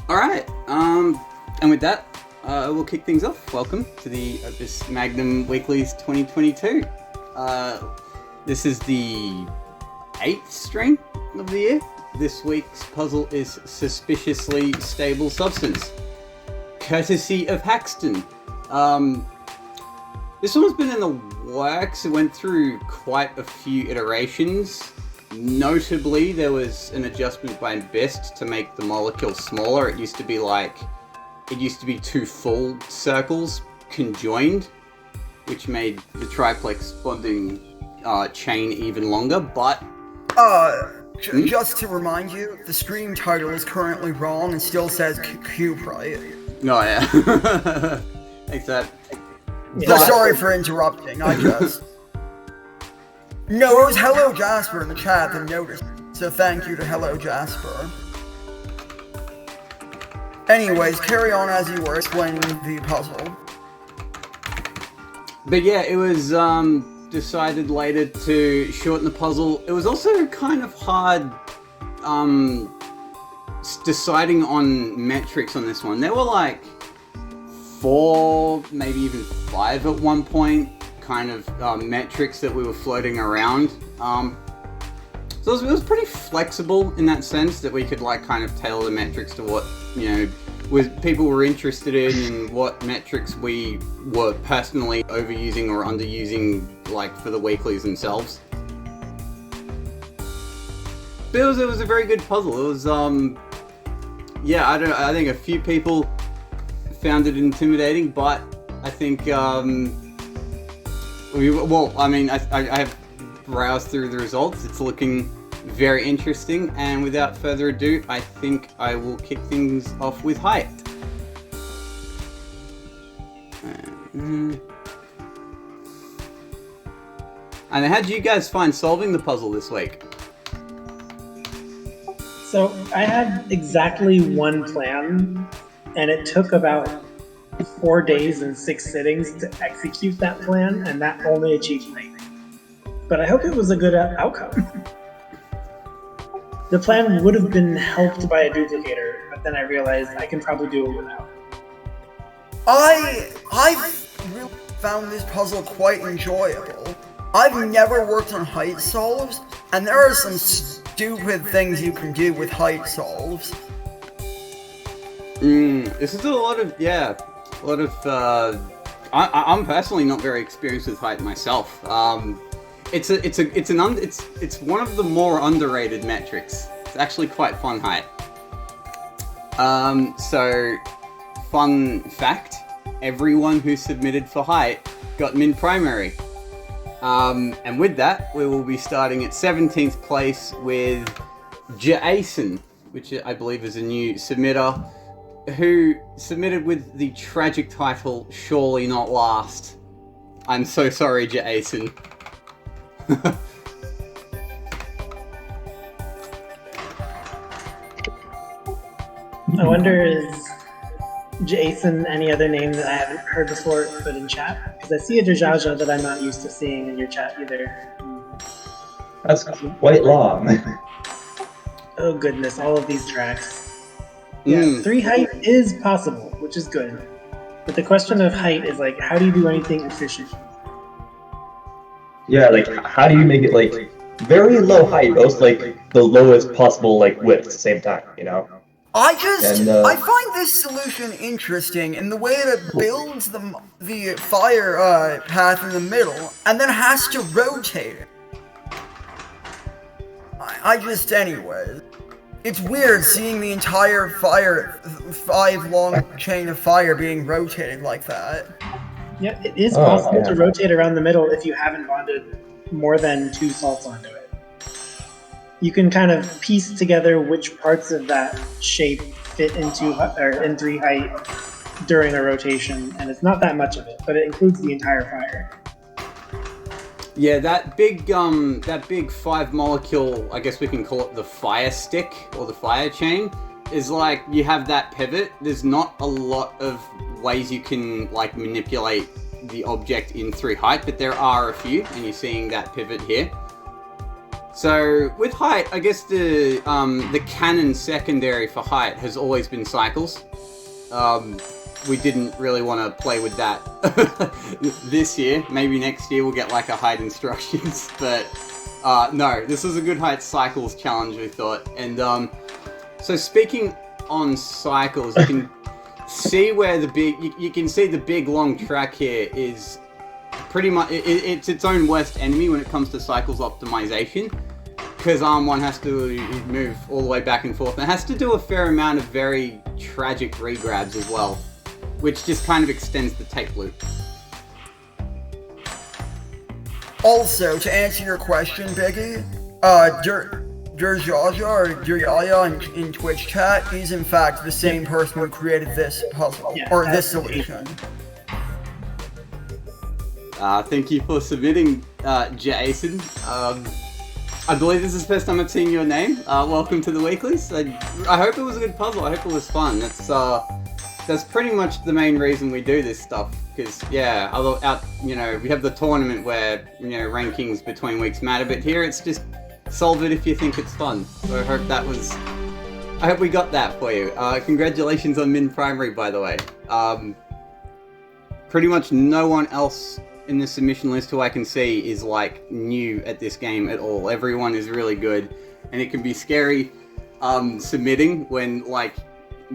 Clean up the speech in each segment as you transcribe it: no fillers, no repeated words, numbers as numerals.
Alright, and with that, we'll kick things off. Welcome to the Opus Magnum Weeklies 2022. This is the 8th stream of the year. This week's puzzle is Suspiciously Stable Substance, courtesy of Haxton. This one's been in the works. It went through quite a few iterations. Notably, there was an adjustment by Best to make the molecule smaller. It used to be two full circles conjoined, which made the triplex bonding chain even longer, but... Just to remind you, the stream title is currently wrong and still says cube, right? Oh, yeah. Except... Sorry for interrupting, I just... No, it was Hello Jasper in the chat that noticed, so thank you to Hello Jasper. Anyways, carry on as you were explaining the puzzle. But yeah, it was decided later to shorten the puzzle. It was also kind of hard deciding on metrics on this one. There were like 4, maybe even 5 at one point, kind of metrics that we were floating around. So it was pretty flexible in that sense that we could like kind of tailor the metrics to what, people were interested in and what metrics we were personally overusing or underusing, like for the weeklies themselves. But it was a very good puzzle. It was I think a few people found it intimidating, but I think I have browsed through the results. It's looking very interesting, and without further ado, I think I will kick things off with height. And how did you guys find solving the puzzle this week? So I had exactly one plan, and it took about 4 days and 6 sittings to execute that plan, and that only achieved 9. But I hope it was a good outcome. The plan would have been helped by a duplicator, but then I realized I can probably do it without. I really found this puzzle quite enjoyable. I've never worked on height solves, and there are some stupid things you can do with height solves. This is a lot of I'm personally not very experienced with height myself. It's one of the more underrated metrics. It's actually quite fun, height. So fun fact, everyone who submitted for height got min primary. And with that, we will be starting at 17th place with Jason, which I believe is a new submitter, who submitted with the tragic title, Surely Not Last. I'm so sorry, Jason. I wonder, is Jason any other name that I haven't heard before put in chat? Because I see a Jajaja that I'm not used to seeing in your chat either. That's quite long. Oh goodness, all of these tracks. Yeah, 3 height is possible, which is good. But the question of height is like, how do you do anything efficient? Yeah, like, how do you make it, like, very low height, but also, like, the lowest possible, like, width at the same time, I find this solution interesting in the way that it builds the fire path in the middle, and then has to rotate it. Anyways. It's weird seeing the entire 5 long chain of fire being rotated like that. Yeah, it is possible to rotate around the middle if you haven't bonded more than 2 salts onto it. You can kind of piece together which parts of that shape fit in 3 height during a rotation, and it's not that much of it, but it includes the entire fire. Yeah, that big 5 molecule, I guess we can call it the fire stick or the fire chain, is like you have that pivot. There's not a lot of ways you can like manipulate the object in 3 height, but there are a few, and you're seeing that pivot here. So with height, I guess the canon secondary for height has always been cycles. We didn't really want to play with that this year. Maybe next year we'll get like a height instructions, but no, this was a good height cycles challenge, we thought. And so speaking on cycles, you can see where the you can see the big long track here is pretty much it's its own worst enemy when it comes to cycles optimization, because one has to move all the way back and forth, and it has to do a fair amount of very tragic regrabs as well, which just kind of extends the tape loop. Also, to answer your question, Biggie, Durjaja or Duryaya in Twitch chat is in fact the same person who created this puzzle, or this solution. Thank you for submitting, Jason. I believe this is the first time I've seen your name. Welcome to the Weeklies. I hope it was a good puzzle. I hope it was fun. That's pretty much the main reason we do this stuff. Because we have the tournament where rankings between weeks matter, but here it's just solve it if you think it's fun. So I hope we got that for you. Congratulations on Min Primary, by the way. Pretty much no one else in the submission list who I can see is like new at this game at all. Everyone is really good, and it can be scary submitting when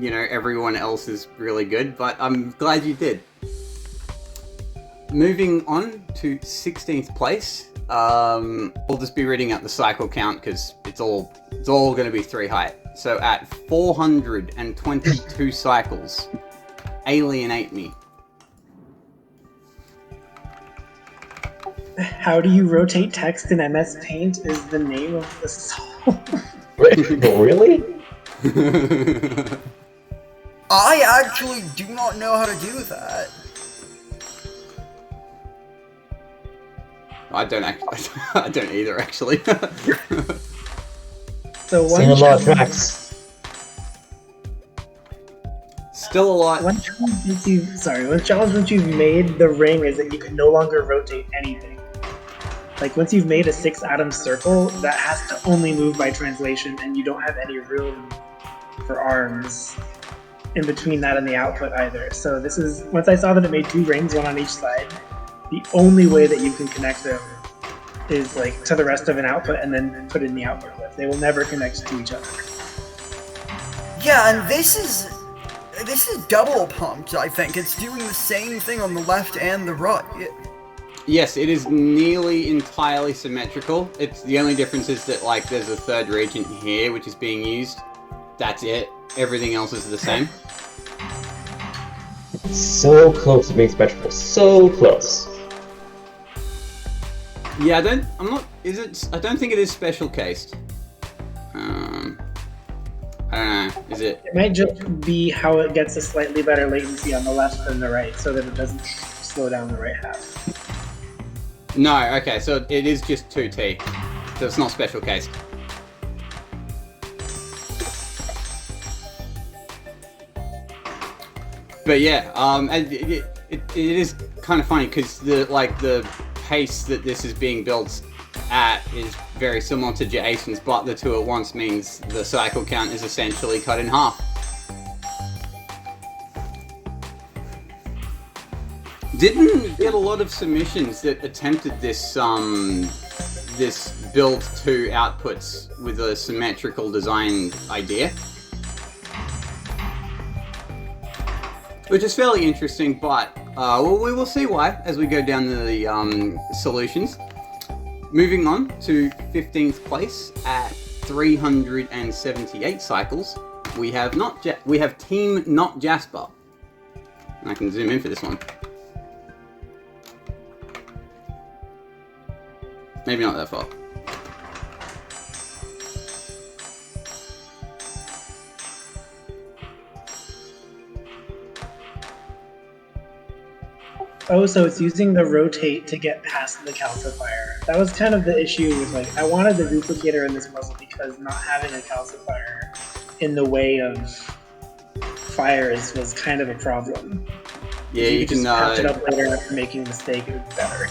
everyone else is really good, but I'm glad you did. Moving on to 16th place, we'll just be reading out the cycle count because it's all going to be 3 height. So at 422 cycles, Alienate Me. How do you rotate text in MS Paint is the name of the song. Wait, really? I actually do not know how to do that. I don't either, actually. So Seen a lot of tracks. Still a lot. One challenge once you've made the ring is that you can no longer rotate anything. Like once you've made a 6-atom circle, that has to only move by translation, and you don't have any room for arms in between that and the output either. So this is, once I saw that it made 2 rings, one on each side, the only way that you can connect them is like to the rest of an output and then put in the output clip. They will never connect to each other. Yeah, and this is double pumped, I think. It's doing the same thing on the left and the right. Yes, it is nearly entirely symmetrical. It's the only difference is that there's a third region here which is being used. That's it. Everything else is the same. So close to being symmetrical. So close. Yeah, I don't think it is special cased. I don't know. Is it? It might just be how it gets a slightly better latency on the left than the right, so that it doesn't slow down the right half. No, okay, so it is just 2T. So it's not special cased. But yeah, it is kind of funny because the pace that this is being built at is very similar to Jason's, but the 2 at once means the cycle count is essentially cut in half. Didn't get a lot of submissions that attempted this this build 2 outputs with a symmetrical design idea, which is fairly interesting, but we will see why as we go down the solutions. Moving on to 15th place at 378 cycles, we have Team Not Jasper. And I can zoom in for this one. Maybe not that far. Oh, so it's using the rotate to get past the calcifier. That was kind of the issue with I wanted the duplicator in this puzzle because not having a calcifier in the way of fires was kind of a problem. Yeah, you you could can just patch it up later after making a mistake, it would be better.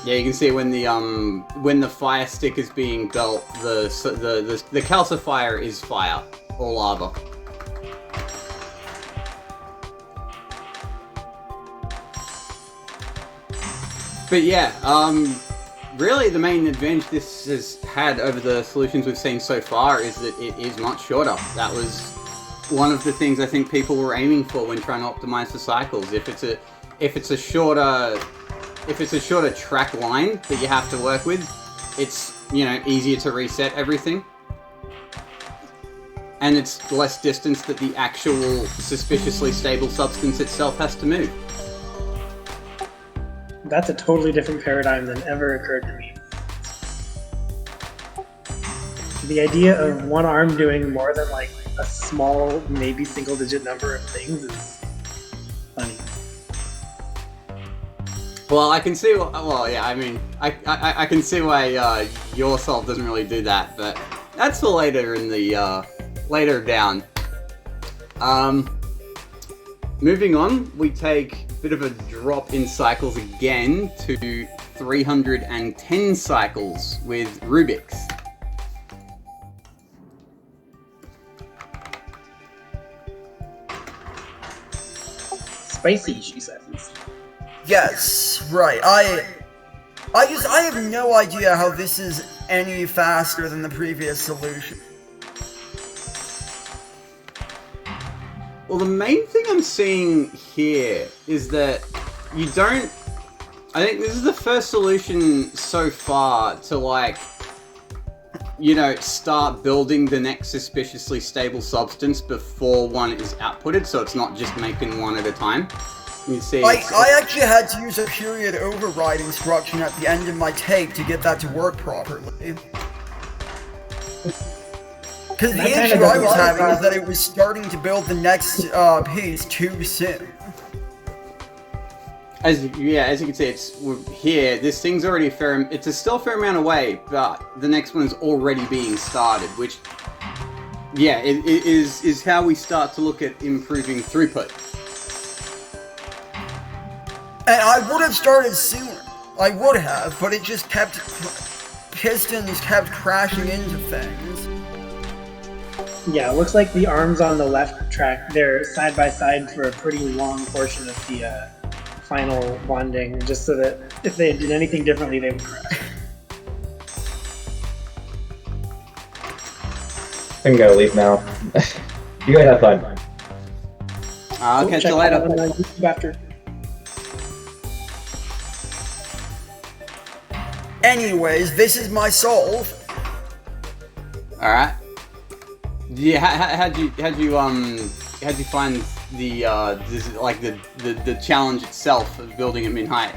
Yeah, you can see when the fire stick is being built, the calcifier is fire or lava. But yeah, really the main advantage this has had over the solutions we've seen so far is that it is much shorter. That was one of the things I think people were aiming for when trying to optimize the cycles. If it's a shorter track line that you have to work with, it's, you know, easier to reset everything. And it's less distance that the actual suspiciously stable substance itself has to move. That's a totally different paradigm than ever occurred to me. The idea of one arm doing more than like a small, maybe single-digit number of things is funny. Well, I can see. Well, yeah. I mean, I can see why your solve doesn't really do that, but that's for later in the later down. Moving on, we take a bit of a drop in cycles again to 310 cycles with Rubik's. Spicy, she says. Yes, right. I have no idea how this is any faster than the previous solution. Well, the main thing I'm seeing here is that you don't... I think this is the first solution so far to, like, you know, start building the next suspiciously stable substance before one is outputted, so it's not just making one at a time. You see, I actually had to use a period override instruction at the end of my take to get that to work properly. Because the issue I was having is that it was starting to build the next piece too soon. As you can see, here. This thing's already still a fair amount away, but the next one is already being started, which, yeah, it is how we start to look at improving throughput. And I would have started sooner. I would have, but it just kept... Pistons kept crashing into things. Yeah, it looks like the arms on the left track, they're side by side for a pretty long portion of the final bonding, just so that if they did anything differently, they would crash. I'm gonna leave now. You guys have fun. I'll catch you later. After. Anyways, this is my solve. All right. Yeah. How'd you find the challenge itself of building at min height?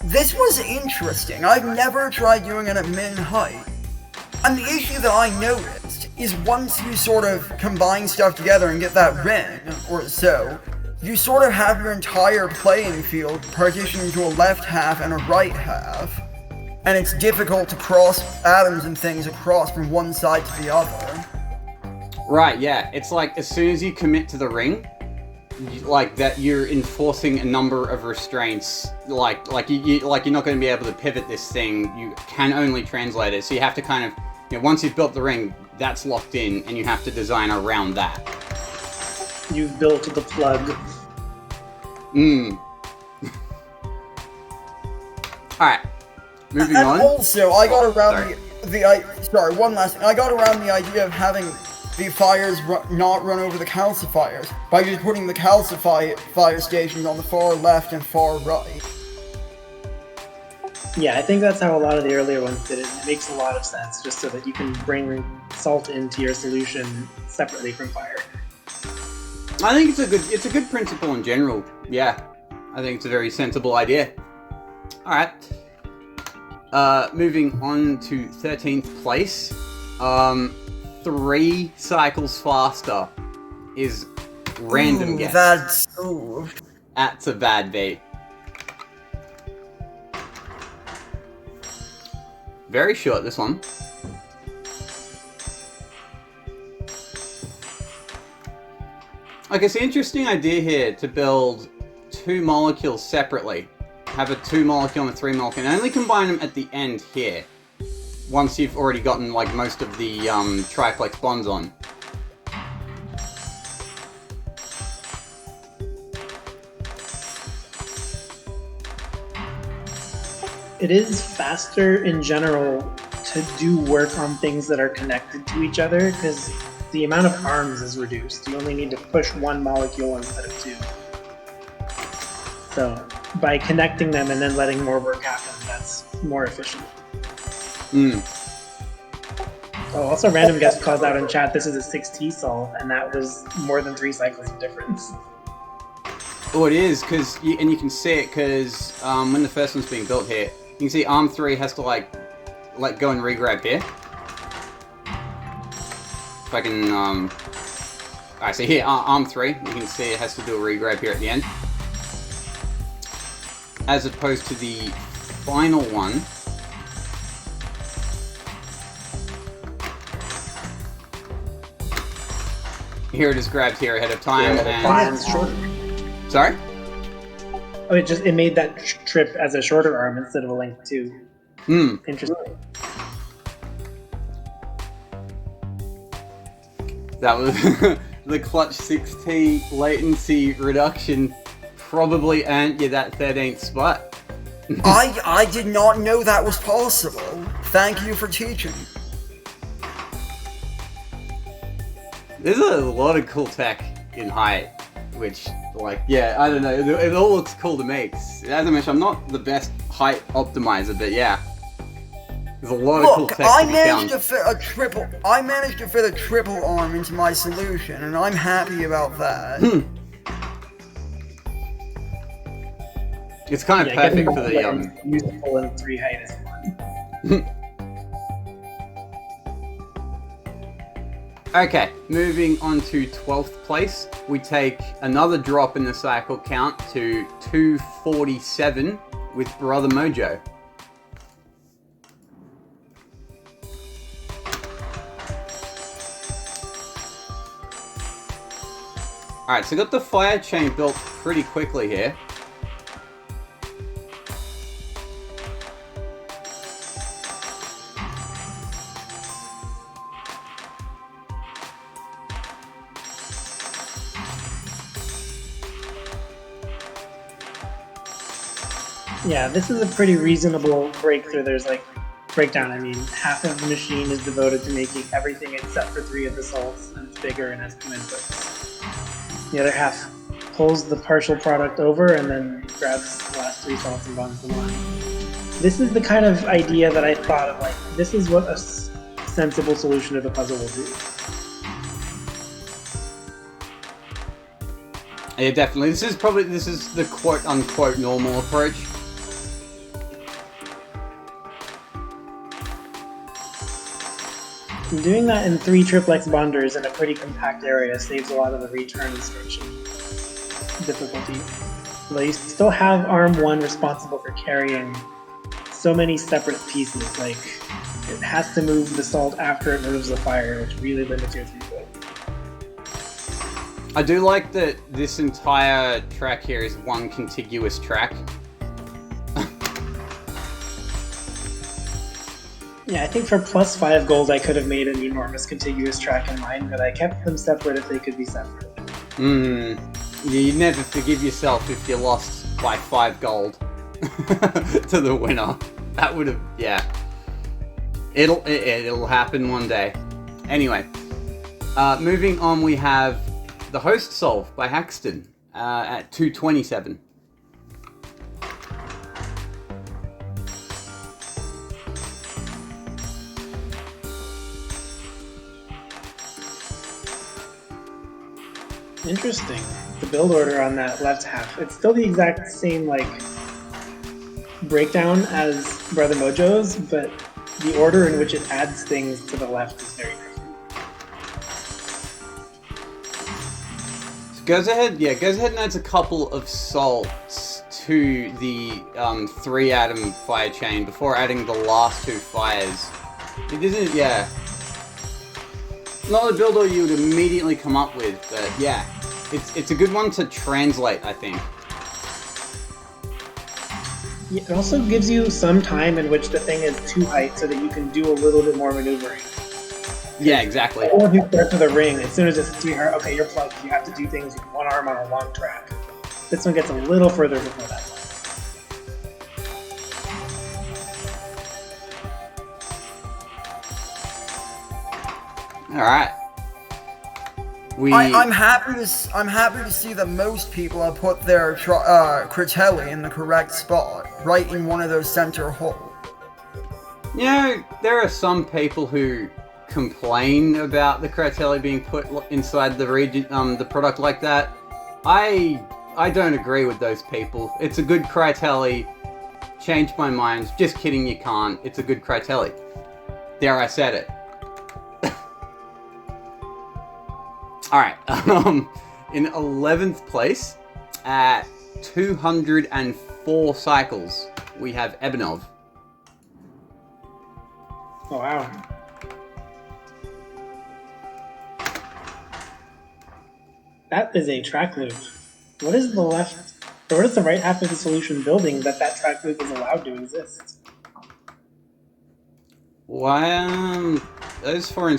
This was interesting. I've never tried doing it at min height. And the issue that I noticed is once you sort of combine stuff together and get that ring, or so, you sort of have your entire playing field partitioned into a left half and a right half. And it's difficult to cross atoms and things across from one side to the other. Right, yeah. It's like as soon as you commit to the ring, like that, you're enforcing a number of restraints. Like you're not going to be able to pivot this thing. You can only translate it. So you have to kind of, once you've built the ring, that's locked in, and you have to design around that. You've built the plug. All right. Moving and on. Also, I got around one last thing. I got around the idea of having the fires not run over the calcifiers by just putting the fire stations on the far left and far right. Yeah, I think that's how a lot of the earlier ones did it. It makes a lot of sense, just so that you can bring salt into your solution separately from fire. I think it's a good principle in general. Yeah, I think it's a very sensible idea. All right. Moving on to 13th place. 3 cycles faster is random guess. That's a bad beat. Very short, this one. Okay, it's an interesting idea here to build 2 molecules separately. have a 2 molecule and a 3 molecule, and only combine them at the end here. Once you've already gotten like most of the triplex bonds on. It is faster in general to do work on things that are connected to each other because the amount of arms is reduced. You only need to push 1 molecule instead of 2. So by connecting them and then letting more work happen, that's more efficient. Oh, also random guest calls out in chat, this is a 6T sol, and that was more than 3 cycles of difference. Oh, it is, and you can see it because when the first one's being built here, you can see arm 3 has to like let go and re-grab here. If I can, alright, so here, arm 3, you can see it has to do a re-grab here at the end. As opposed to the final one. Here it is grabbed here ahead of time, and... Sorry? Oh, it made that trip as a shorter arm instead of a length 2. Interesting. That was the clutch 6T latency reduction probably earned you that 13th spot. I did not know that was possible. Thank you for teaching. There's a lot of cool tech in height, which, like, yeah, I don't know, it all looks cool to me. As I mentioned, I'm not the best height optimizer, but yeah. There's a lot of cool tech I to be managed found. to fit a triple. I managed to fit a triple arm into my solution, and I'm happy about that. It's kind of perfect for the useful in 3 height is fun. Okay, moving on to 12th place, we take another drop in the cycle count to 247 with Brother Mojo. Alright, so got the fire chain built pretty quickly here. Yeah, this is a pretty reasonable breakthrough. There's like breakdown. I mean, half of the machine is devoted to making everything except for 3 of the salts, and it's bigger and has 2 inputs. The other half pulls the partial product over and then grabs the last 3 salts and bonds them on. This is the kind of idea that I thought of, like, this is what a sensible solution of the puzzle will do. Yeah, definitely. This is the quote-unquote normal approach. Doing that in 3 triplex bonders in a pretty compact area saves a lot of the return instruction difficulty. Though you still have arm 1 responsible for carrying so many separate pieces, like it has to move the salt after it moves the fire, which really limits your throughput. I do like that this entire track here is one contiguous track. Yeah, I think for +5 gold I could have made an enormous contiguous track in mine, but I kept them separate if they could be separate. You never forgive yourself if you lost by 5 gold to the winner. That would have, yeah. It'll happen one day. Anyway, moving on, we have The Host Solve by Haxton at 227. Interesting. The build order on that left half, it's still the exact same, like, breakdown as Brother Mojo's, but the order in which it adds things to the left is very different. So goes ahead and adds a couple of salts to the 3-atom fire chain before adding the last 2 fires. It isn't, yeah. Not a build order you would immediately come up with, but yeah, it's a good one to translate, I think. Yeah, it also gives you some time in which the thing is 2 height so that you can do a little bit more maneuvering. Yeah, exactly. Or if you start to the ring, as soon as it's 3 height, okay, you're plugged. You have to do things with one arm on a long track. This one gets a little further before that one. Alright. I'm happy to see that most people have put their Critelli in the correct spot, right in one of those center holes. You know, there are some people who complain about the Critelli being put inside the region, the product like that. I don't agree with those people. It's a good Critelli. Changed my mind. Just kidding, you can't. It's a good Critelli. There, I said it. Alright, in 11th place, at 204 cycles, we have Ebonov. Oh, wow. That is a track loop. What is the left, or what is the right half of the solution building that track loop is allowed to exist? Why, those four,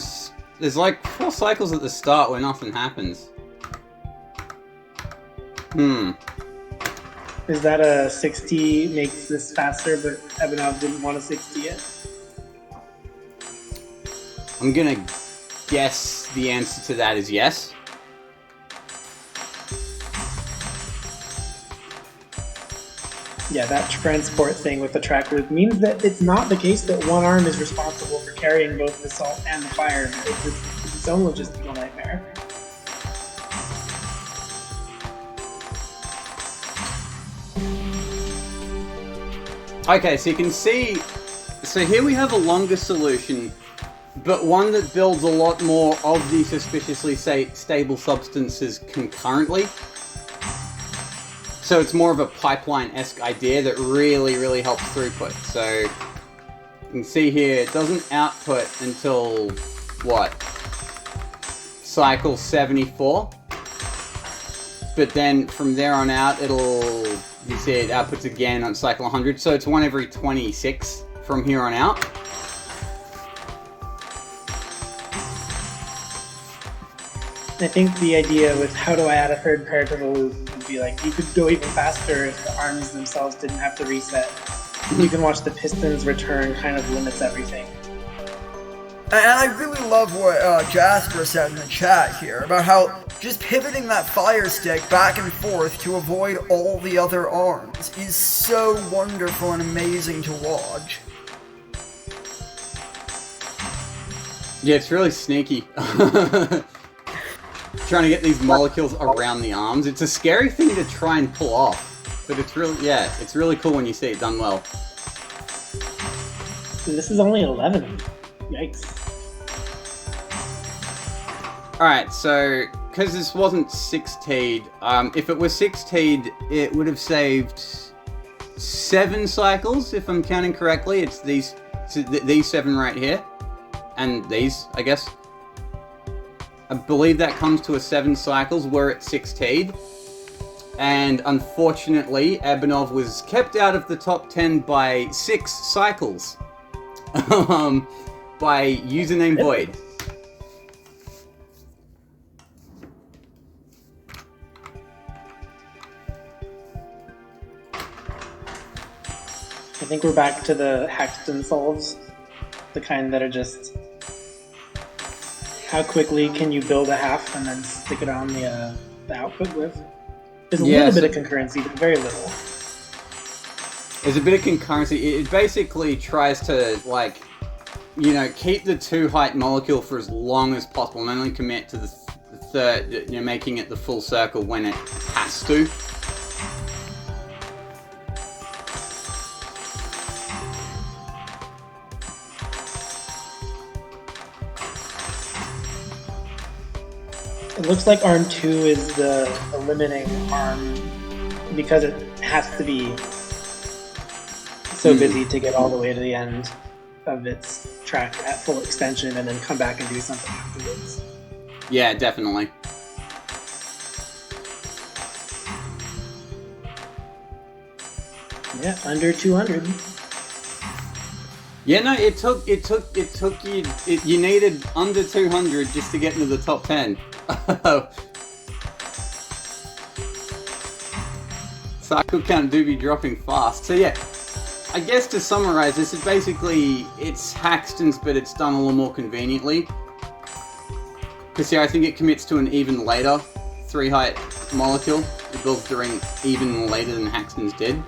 there's like 4 cycles at the start where nothing happens. Is that a 60 makes this faster, but Ebonov didn't want to 60 it? I'm gonna guess the answer to that is yes. Yeah, that transport thing with the track loop means that it's not the case that one arm is responsible for carrying both the salt and the fire. It's its own logistical nightmare. Okay, so you can see, so here we have a longer solution, but one that builds a lot more of the suspiciously stable substances concurrently. So it's more of a pipeline-esque idea that really, really helps throughput. So you can see here, it doesn't output until, what, cycle 74? But then from there on out, it'll, you see it outputs again on cycle 100. So it's 1 every 26 from here on out. I think the idea with how do I add a third pair to the loop would be like, you could go even faster if the arms themselves didn't have to reset. You can watch the pistons return kind of limits everything. And I really love what Jasper said in the chat here about how just pivoting that fire stick back and forth to avoid all the other arms is so wonderful and amazing to watch. Yeah, it's really sneaky. Trying to get these molecules around the arms. It's a scary thing to try and pull off. But it's really, yeah, it's really cool when you see it done well. And this is only 11. Yikes. Alright, so, because this wasn't 6T'd, if it was 6T'd, it would have saved 7 cycles, if I'm counting correctly. It's these 7 right here. And these, I guess. I believe that comes to a 7 cycles, we're at 6T'd. And unfortunately, Ebonov was kept out of the top 10 by 6 cycles. By username Void. I think we're back to the Haxton solves. The kind that are just... How quickly can you build a half and then stick it on the output with? There's a little bit of concurrency, but very little. There's a bit of concurrency. It basically tries to, like, you know, keep the 2 height molecule for as long as possible and only commit to the third, you know, making it the full circle when it has to. It looks like arm 2 is the limiting arm because it has to be so busy to get all the way to the end of its track at full extension and then come back and do something afterwards. Yeah, definitely. Yeah, under 200. Yeah, no, it took you. You needed under 200 just to get into the top 10. Cycle count do be dropping fast. So yeah, I guess to summarize this, is basically it's Haxton's, but it's done a little more conveniently. Because yeah, I think it commits to an even later 3-height molecule. It builds the ring even later than Haxton's did.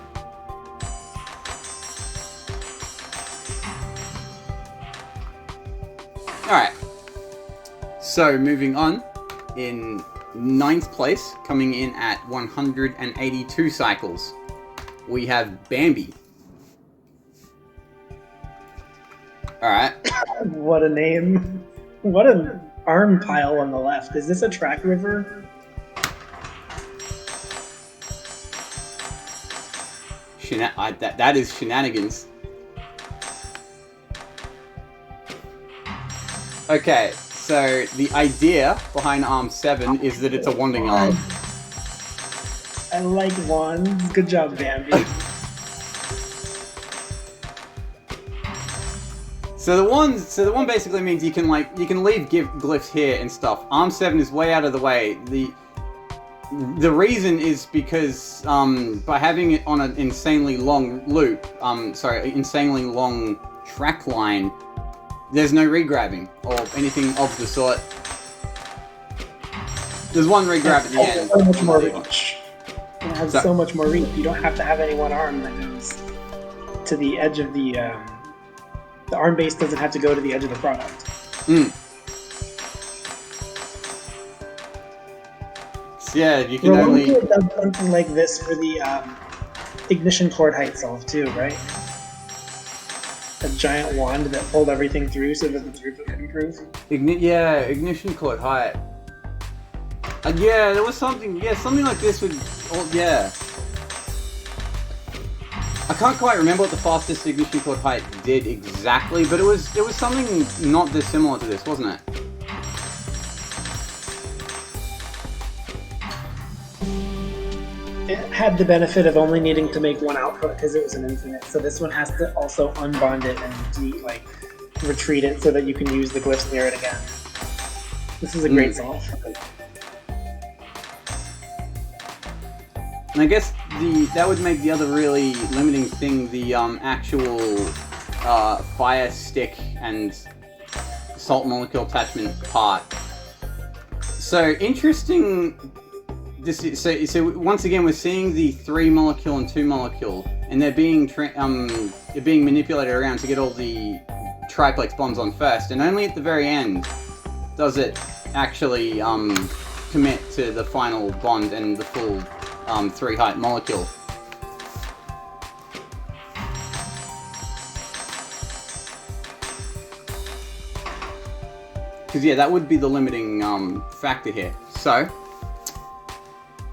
Alright, so moving on, in 9th place, coming in at 182 cycles, we have Bambi. Alright. What a name. What an arm pile on the left. Is this a track river? That is shenanigans. Okay, so the idea behind Arm 7 is that it's a wanding arm. I like wands. Good job, Bambi. So the one basically means you can leave glyphs here and stuff. Arm 7 is way out of the way. The reason is because by having it on an insanely long loop, insanely long track line, there's no regrabbing or anything of the sort. There's one regrab at the end. So much more reach. It has so much more reach. You don't have to have any one arm that goes to the edge of the arm base doesn't have to go to the edge of the product. Yeah, you can only have done something like this for the ignition cord height solve too, right? A giant wand that pulled everything through so that the throughput could improve. Ignition cord height. Yeah, there was something. Yeah, something like this would. Oh, yeah. I can't quite remember what the fastest ignition cord height did exactly, but it was something not dissimilar to this, wasn't it? It had the benefit of only needing to make one output because it was an infinite. So this one has to also unbond it and retreat it so that you can use the glyphs near it again. This is a great solve. And I guess that would make the other really limiting thing the actual fire stick and salt molecule attachment part. So interesting. So once again, we're seeing the 3 molecule and 2 molecule, and they're being manipulated around to get all the triplex bonds on first, and only at the very end does it actually commit to the final bond and the full 3-height molecule. Because yeah, that would be the limiting factor here. So.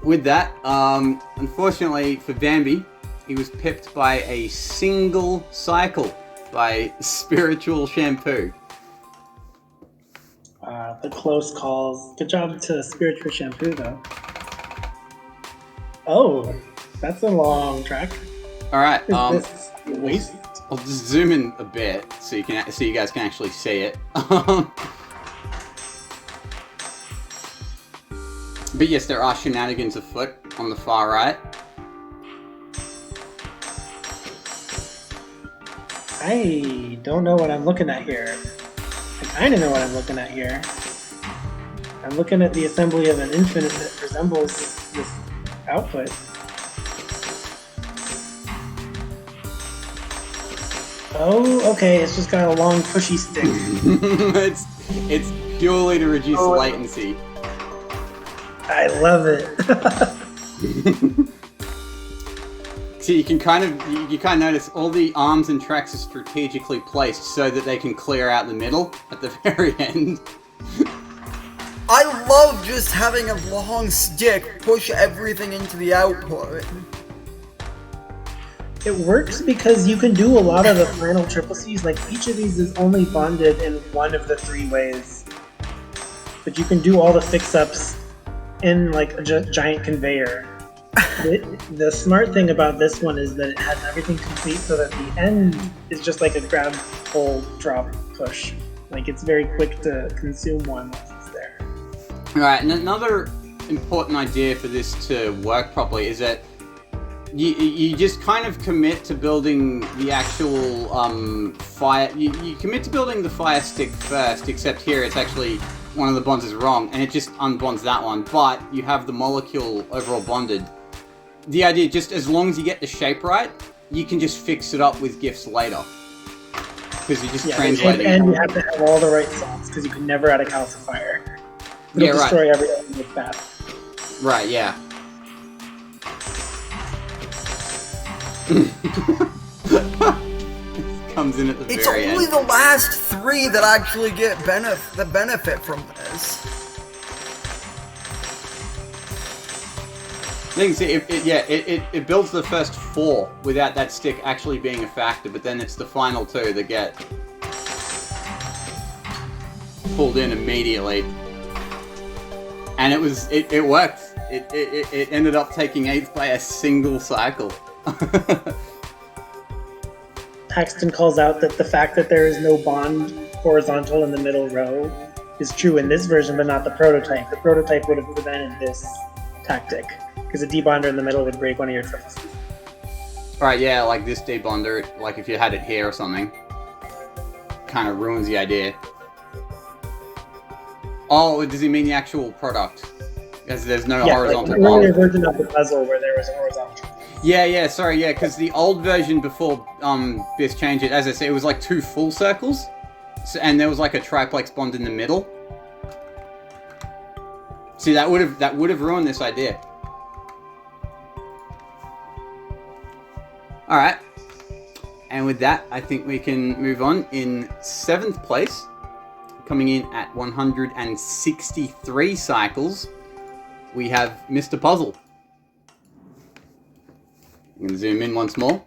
With that, unfortunately for Bambi, he was pipped by a single cycle by Spiritual Shampoo. The close calls. Good job to Spiritual Shampoo, though. Oh, that's a long track. All right. Is this waste? I'll just zoom in a bit so you guys can actually see it. But yes, there are shenanigans afoot on the far right. I don't know what I'm looking at here. I kind of know what I'm looking at here. I'm looking at the assembly of an infinite that resembles this output. Oh, okay, it's just got a long pushy stick. it's purely to reduce latency. I love it. See, you can kind of notice all the arms and tracks are strategically placed so that they can clear out the middle at the very end. I love just having a long stick push everything into the output. It works because you can do a lot of the final triple C's. Like, each of these is only bonded in one of the 3 ways. But you can do all the fix-ups in, like, a giant conveyor. The smart thing about this one is that it has everything complete so that the end is just like a grab, hold, drop, push. Like, it's very quick to consume one once it's there. Alright, and another important idea for this to work properly is that you just kind of commit to building the actual fire. You commit to building the fire stick first, except here it's actually one of the bonds is wrong, and it just unbonds that one, but you have the molecule overall bonded. The idea, just as long as you get the shape right, you can just fix it up with gifts later. Because you're just translating. And you have to have all the right salts, because you can never add a calcifier. It'll destroy everything with that. Right, yeah. Comes in at the very end. It's only the last 3 that actually get the benefit from this. You can see, it builds the first 4 without that stick actually being a factor, but then it's the final 2 that get pulled in immediately. And it worked. It ended up taking 8th by a single cycle. Paxton calls out that the fact that there is no bond horizontal in the middle row is true in this version, but not the prototype. The prototype would have prevented this tactic, because a debonder in the middle would break one of your tricks. Right, yeah, like this debonder, like if you had it here or something, kind of ruins the idea. Oh, does he mean the actual product? Because there's no horizontal bond. Like the earlier version of the puzzle where there was a horizontal. Yeah, sorry, yeah, because the old version before this changed it, as I said, it was like 2 full circles, and there was like a triplex bond in the middle. See, that would have ruined this idea. All right, and with that, I think we can move on. In 7th place, coming in at 163 cycles, we have Mr. Puzzle. I'm going to zoom in once more.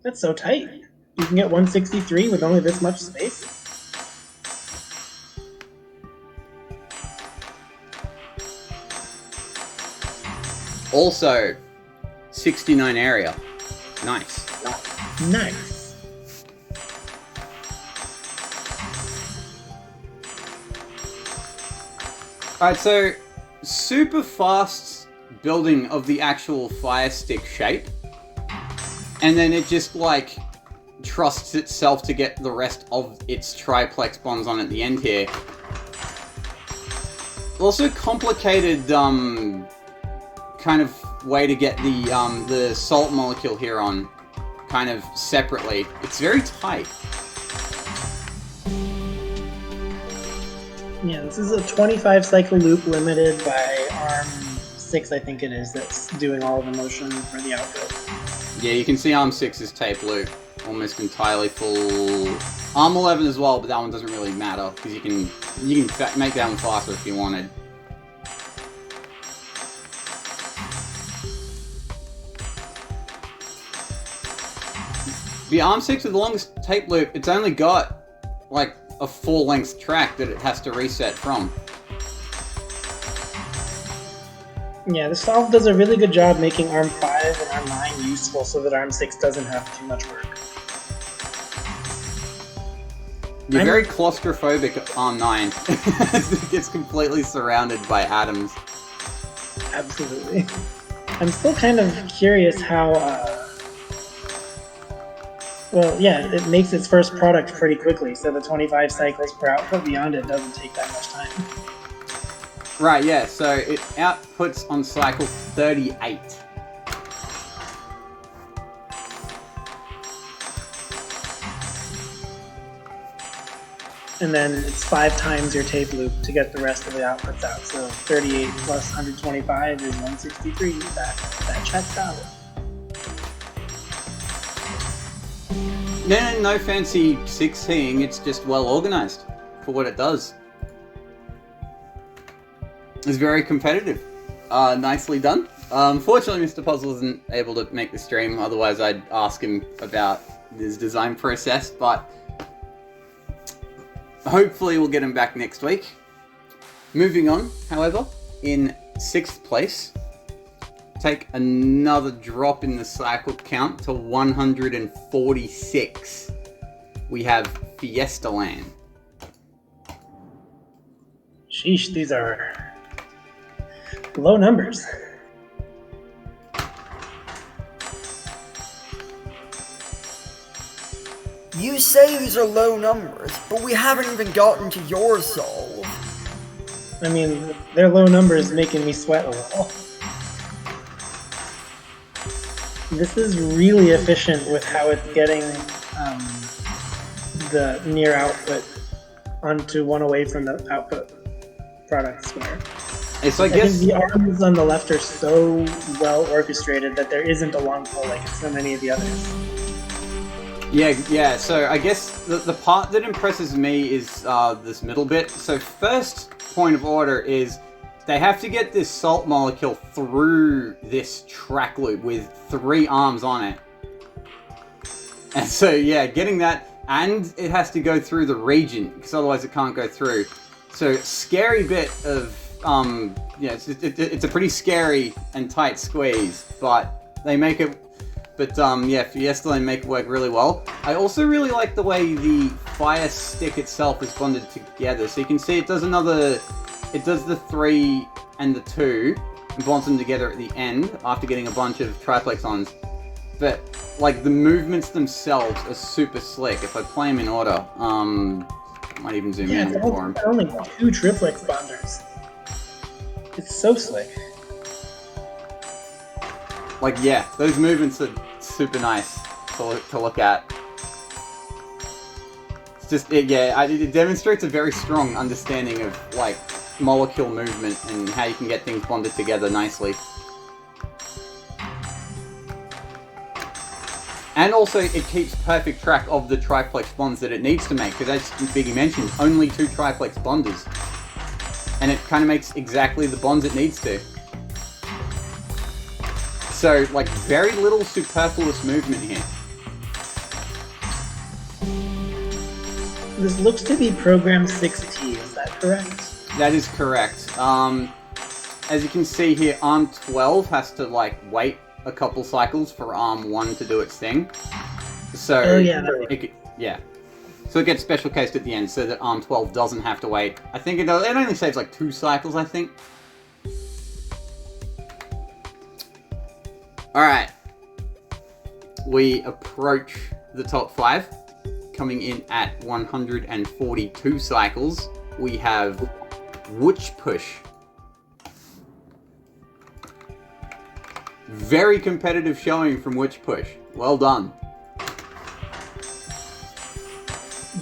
That's so tight. You can get 163 with only this much space? Also, 69 area. Nice. Nice. Alright, so super fast building of the actual fire stick shape, and then it just like trusts itself to get the rest of its triplex bonds on at the end here. Also complicated kind of way to get the salt molecule here on kind of separately. It's very tight. Yeah, this is a 25 cycle loop limited by ARM 6, I think it is, that's doing all of the motion for the output. Yeah, you can see ARM 6's tape loop almost entirely full. ARM 11 as well, but that one doesn't really matter because you can make that one faster if you wanted. The ARM 6 with the longest tape loop, it's only got like a 4-length track that it has to reset from. Yeah, the solve does a really good job making ARM 5 and ARM 9 useful so that ARM 6 doesn't have too much work. You're very claustrophobic at ARM 9. It gets completely surrounded by atoms. Absolutely. I'm still kind of curious how... Well, yeah, it makes its first product pretty quickly, so the 25 cycles per output beyond it doesn't take that much time. Right, yeah, so it outputs on cycle 38. And then it's 5 times your tape loop to get the rest of the outputs out. So 38 plus 125 is 163. That checks out. No fancy 6-teeing, it's just well organized for what it does. It's very competitive. Nicely done. Unfortunately, Mr. Puzzle isn't able to make the stream, otherwise I'd ask him about his design process, but hopefully we'll get him back next week. Moving on, however, in 6th place. Take another drop in the cycle count to 146. We have Fiesta Land. Sheesh, these are low numbers. You say these are low numbers, but we haven't even gotten to your soul. I mean, their low numbers making me sweat a little. This is really efficient with how it's getting the near output onto one away from the output product square. So I guess think the arms on the left are so well orchestrated that there isn't a long pull like in so many of the others. Yeah, so I guess the part that impresses me is this middle bit. So first point of order is they have to get this salt molecule through this track loop with 3 arms on it. And so yeah, getting that, and it has to go through the region, because otherwise it can't go through. So scary bit of, it's a pretty scary and tight squeeze, but they make it. But Fiesta Lane make it work really well. I also really like the way the fire stick itself is bonded together. So you can see it does the 3 and the 2, and bonds them together at the end after getting a bunch of triplex-ons. But like the movements themselves are super slick. If I play them in order, I might even zoom in for them. Only 2 triplex bonders. It's so slick. Like, yeah, those movements are super nice to look at. It's just, it demonstrates a very strong understanding of, like, molecule movement and how you can get things bonded together nicely. And also, it keeps perfect track of the triplex bonds that it needs to make, because as Biggie mentioned, only 2 triplex bonders. And it kind of makes exactly the bonds it needs to. So, like, very little superfluous movement here. This looks to be program 6T, is that correct? That is correct. As you can see here, ARM 12 has to, like, wait a couple cycles for ARM 1 to do its thing. So, oh, yeah. So it gets special cased at the end so that ARM 12 doesn't have to wait. I think it only saves, like, 2 cycles, I think. Alright, we approach the top 5, coming in at 142 cycles. We have Witch Push. Very competitive showing from Witch Push. Well done.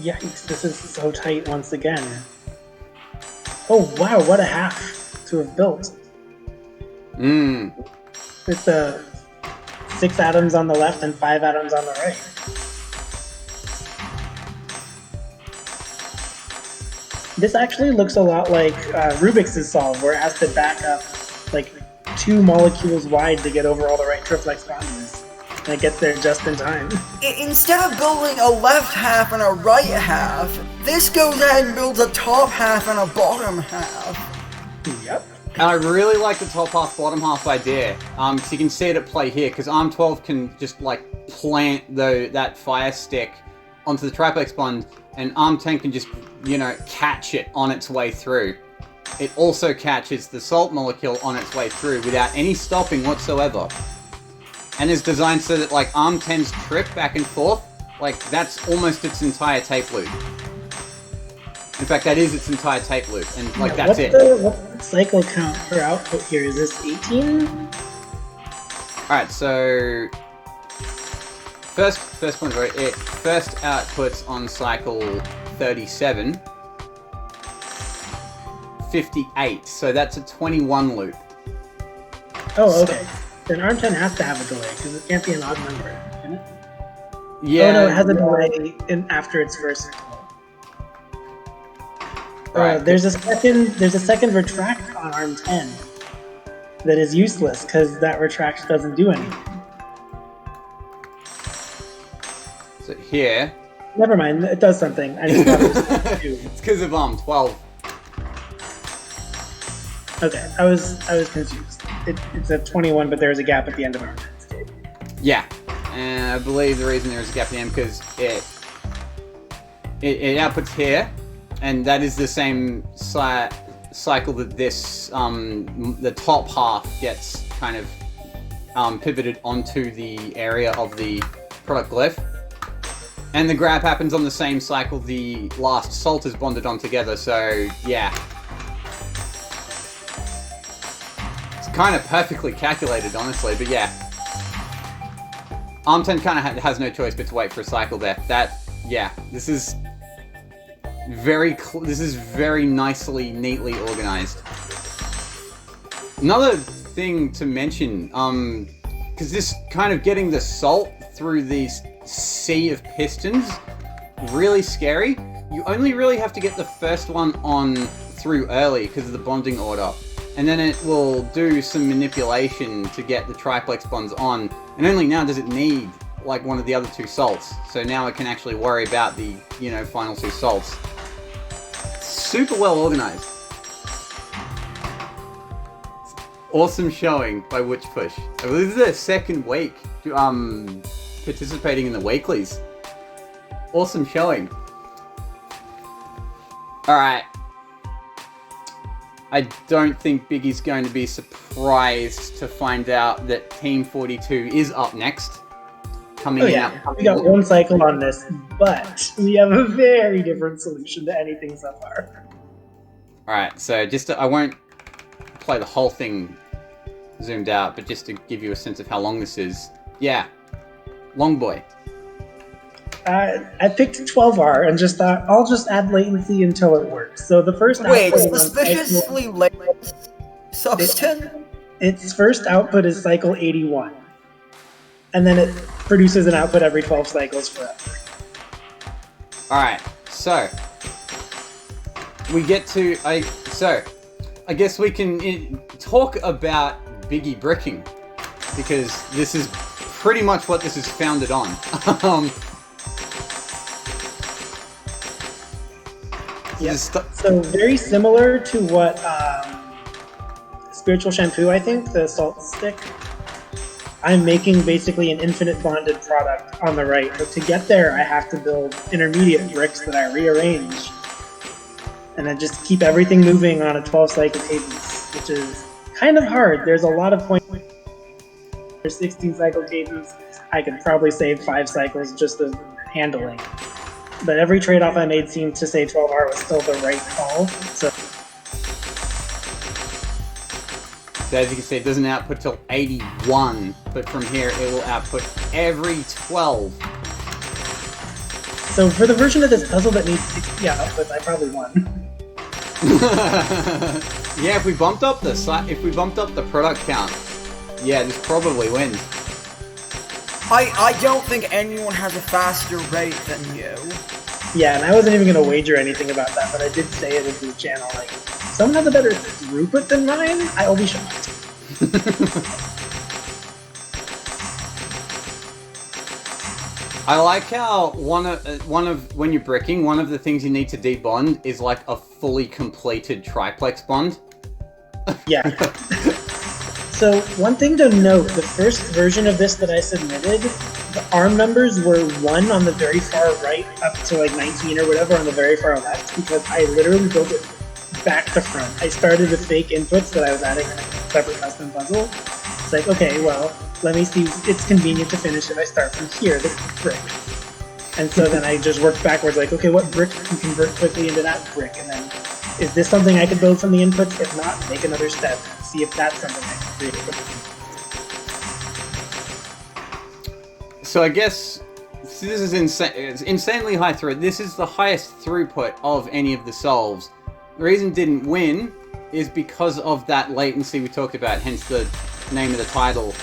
Yikes, this is so tight once again. Oh wow, what a half to have built. It's 6 atoms on the left and 5 atoms on the right. This actually looks a lot like Rubik's solve, where it has to back up like 2 molecules wide to get over all the right triplex bonds. And it gets there just in time. Instead of building a left half and a right half, this goes ahead and builds a top half and a bottom half. Yep. And I really like the top half, bottom half idea. So you can see it at play here, because ARM 12 can just like plant that fire stick onto the triplex bond, and ARM 10 can just, catch it on its way through. It also catches the salt molecule on its way through without any stopping whatsoever. And is designed so that like ARM 10's trip back and forth, like that's almost its entire tape loop. In fact, that is its entire tape loop, and like that's it. What's the cycle count per output here? Is this 18? Alright, so first point of it first outputs on cycle 37. 58, so that's a 21 loop. Oh, okay. Then ARM 10 has to have a delay, because it can't be an odd number, can it? Yeah. Oh no, it has a delay after its first. Right. There's a second retract on ARM 10 that is useless because that retract doesn't do anything. So here. Never mind, it does something. I just thought it was do. It's because of ARM 12. Okay, I was confused. It's a 21, but there's a gap at the end of our state. Yeah, and I believe the reason there is a gap at the end because it outputs here, and that is the same cycle that this the top half gets kind of pivoted onto the area of the product glyph, and the grab happens on the same cycle the last salt is bonded on together. So yeah, it's kind of perfectly calculated, honestly. But yeah, ARM10 kind of has no choice but to wait for a cycle there. This is very nicely, neatly organized. Another thing to mention, because this kind of getting the salt through these sea of pistons, really scary. You only really have to get the first one on through early because of the bonding order, and then it will do some manipulation to get the triplex bonds on, and only now does it need like one of the other two salts. So now it can actually worry about the, final two salts. Super well organized. Awesome showing by Witch Push. I believe this is their second week participating in the Weeklies. Awesome showing. Alright. I don't think Biggie's going to be surprised to find out that Team 42 is up next. We got one cycle on this, but we have a very different solution to anything so far. Alright, so I won't play the whole thing zoomed out, but just to give you a sense of how long this is. Yeah, long boy. I picked 12R and just thought, I'll just add latency until it works. So the first suspiciously late substance? Its first output is cycle 81. And then it produces an output every 12 cycles forever. Alright, so we get to I guess we can talk about Biggie bricking, because this is pretty much what this is founded on. So very similar to what Spiritual Shampoo, I think, the salt stick. I'm making basically an infinite bonded product on the right, but to get there I have to build intermediate bricks that I rearrange and then just keep everything moving on a 12 cycle cadence, which is kind of hard. There's a lot of points for 16 cycle cadence. I could probably save 5 cycles just of handling. But every trade-off I made seemed to say 12R was still the right call. So as you can see, it doesn't output till 81, but from here it will output every 12. So for the version of this puzzle that needs 60 outputs, I probably won. Yeah, if we bumped up the product count, yeah, this probably wins. I don't think anyone has a faster rate than you. Yeah, and I wasn't even going to wager anything about that, but I did say it in the channel, like, if someone has a better throughput than mine, I'll be shocked. I like how one of when you're bricking, one of the things you need to debond is like a fully completed triplex bond. Yeah. So one thing to note, the first version of this that I submitted, the ARM numbers were 1 on the very far right up to like 19 or whatever on the very far left, because I literally built it back to front. I started with fake inputs that I was adding in a separate custom puzzle. It's like, okay, well, let me see, it's convenient to finish if I start from here, this brick. And so then I just worked backwards, like, okay, what brick can convert quickly into that brick? And then, is this something I could build from the inputs? If not, make another step. See if that's something I can create. So I guess this is insane. It's insanely high throughput. This is the highest throughput of any of the solves. The reason it didn't win is because of that latency we talked about, hence the name of the title.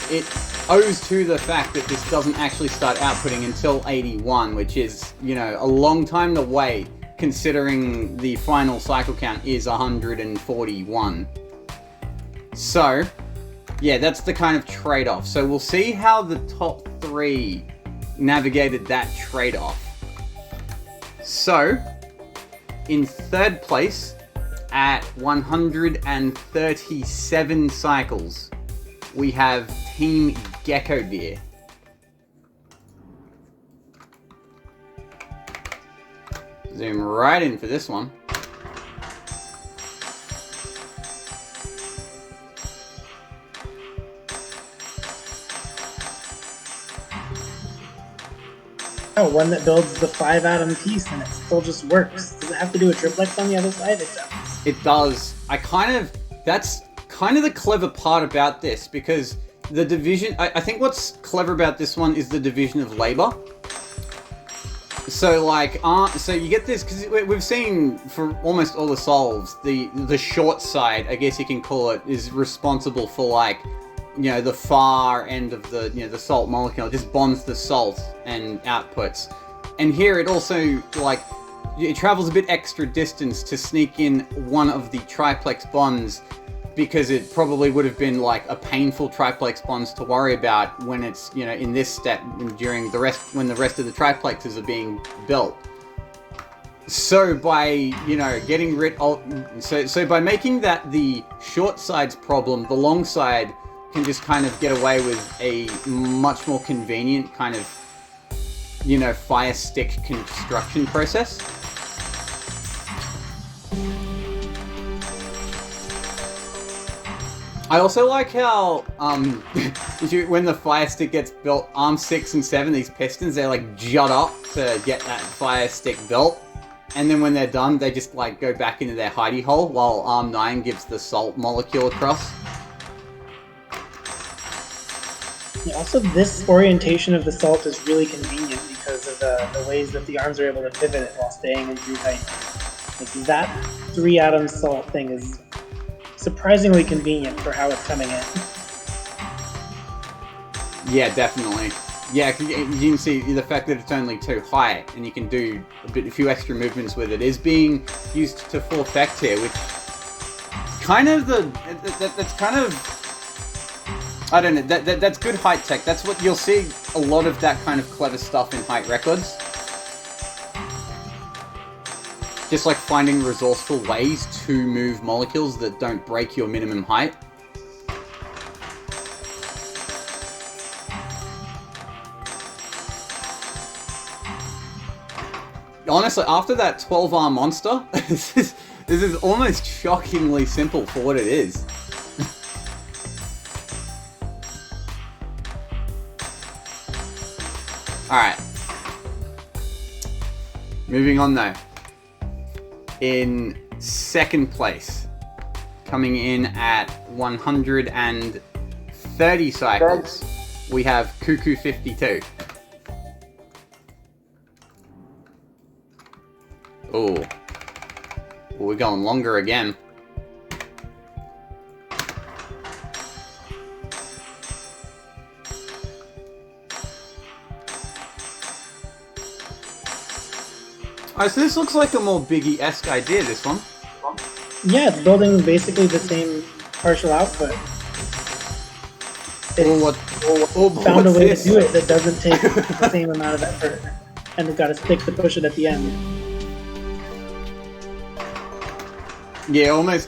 It owes to the fact that this doesn't actually start outputting until 81, which is, a long time to wait, considering the final cycle count is 141. So, yeah, that's the kind of trade-off. So we'll see how the top 3 navigated that trade-off. So, in third place, at 137 cycles, we have Team Gecko Beer. Zoom right in for this one. Oh, one that builds the 5-atom piece and it still just works. Does it have to do a triplex on the other side? It does. It does. That's kind of the clever part about this, because the division, I think what's clever about this one is the division of labor. So like, so you get this, because we've seen for almost all the solves, the short side, I guess you can call it, is responsible for like, you know, the far end of the, you know, the salt molecule. It just bonds the salt and outputs. And here it also, like, it travels a bit extra distance to sneak in one of the triplex bonds, because it probably would have been like a painful triplex bonds to worry about when it's, you know, in this step during the rest, when the rest of the triplexes are being built. So by, you know, getting rid of, so by making that the short side's problem, the long side can just kind of get away with a much more convenient kind of, you know, fire stick construction process. I also like how, when the fire stick gets built, arm 6 and 7, these pistons, they like jut up to get that fire stick built. And then when they're done, they just like go back into their hidey hole while arm 9 gives the salt molecule across. Yeah, also, this orientation of the salt is really convenient because of the ways that the arms are able to pivot it while staying in through height. Like, that 3-atom salt thing is surprisingly convenient for how it's coming in. Yeah, definitely. Yeah, you can see the fact that it's only 2 high, and you can do a few extra movements with it, is being used to full effect here, which kind of that's kind of, I don't know, that's good height tech. That's what you'll see a lot of that kind of clever stuff in height records. Just like finding resourceful ways to move molecules that don't break your minimum height. Honestly, after that 12R monster, this is almost shockingly simple for what it is. Alright. Moving on though. In second place, coming in at 130 cycles, we have Cuckoo 52. Oh, we're going longer again. Alright, so this looks like a more Biggie-esque idea, this one. Yeah, it's building basically the same partial output. It's found a way to do it that doesn't take the same amount of effort, and it's got a stick to push it at the end. Yeah,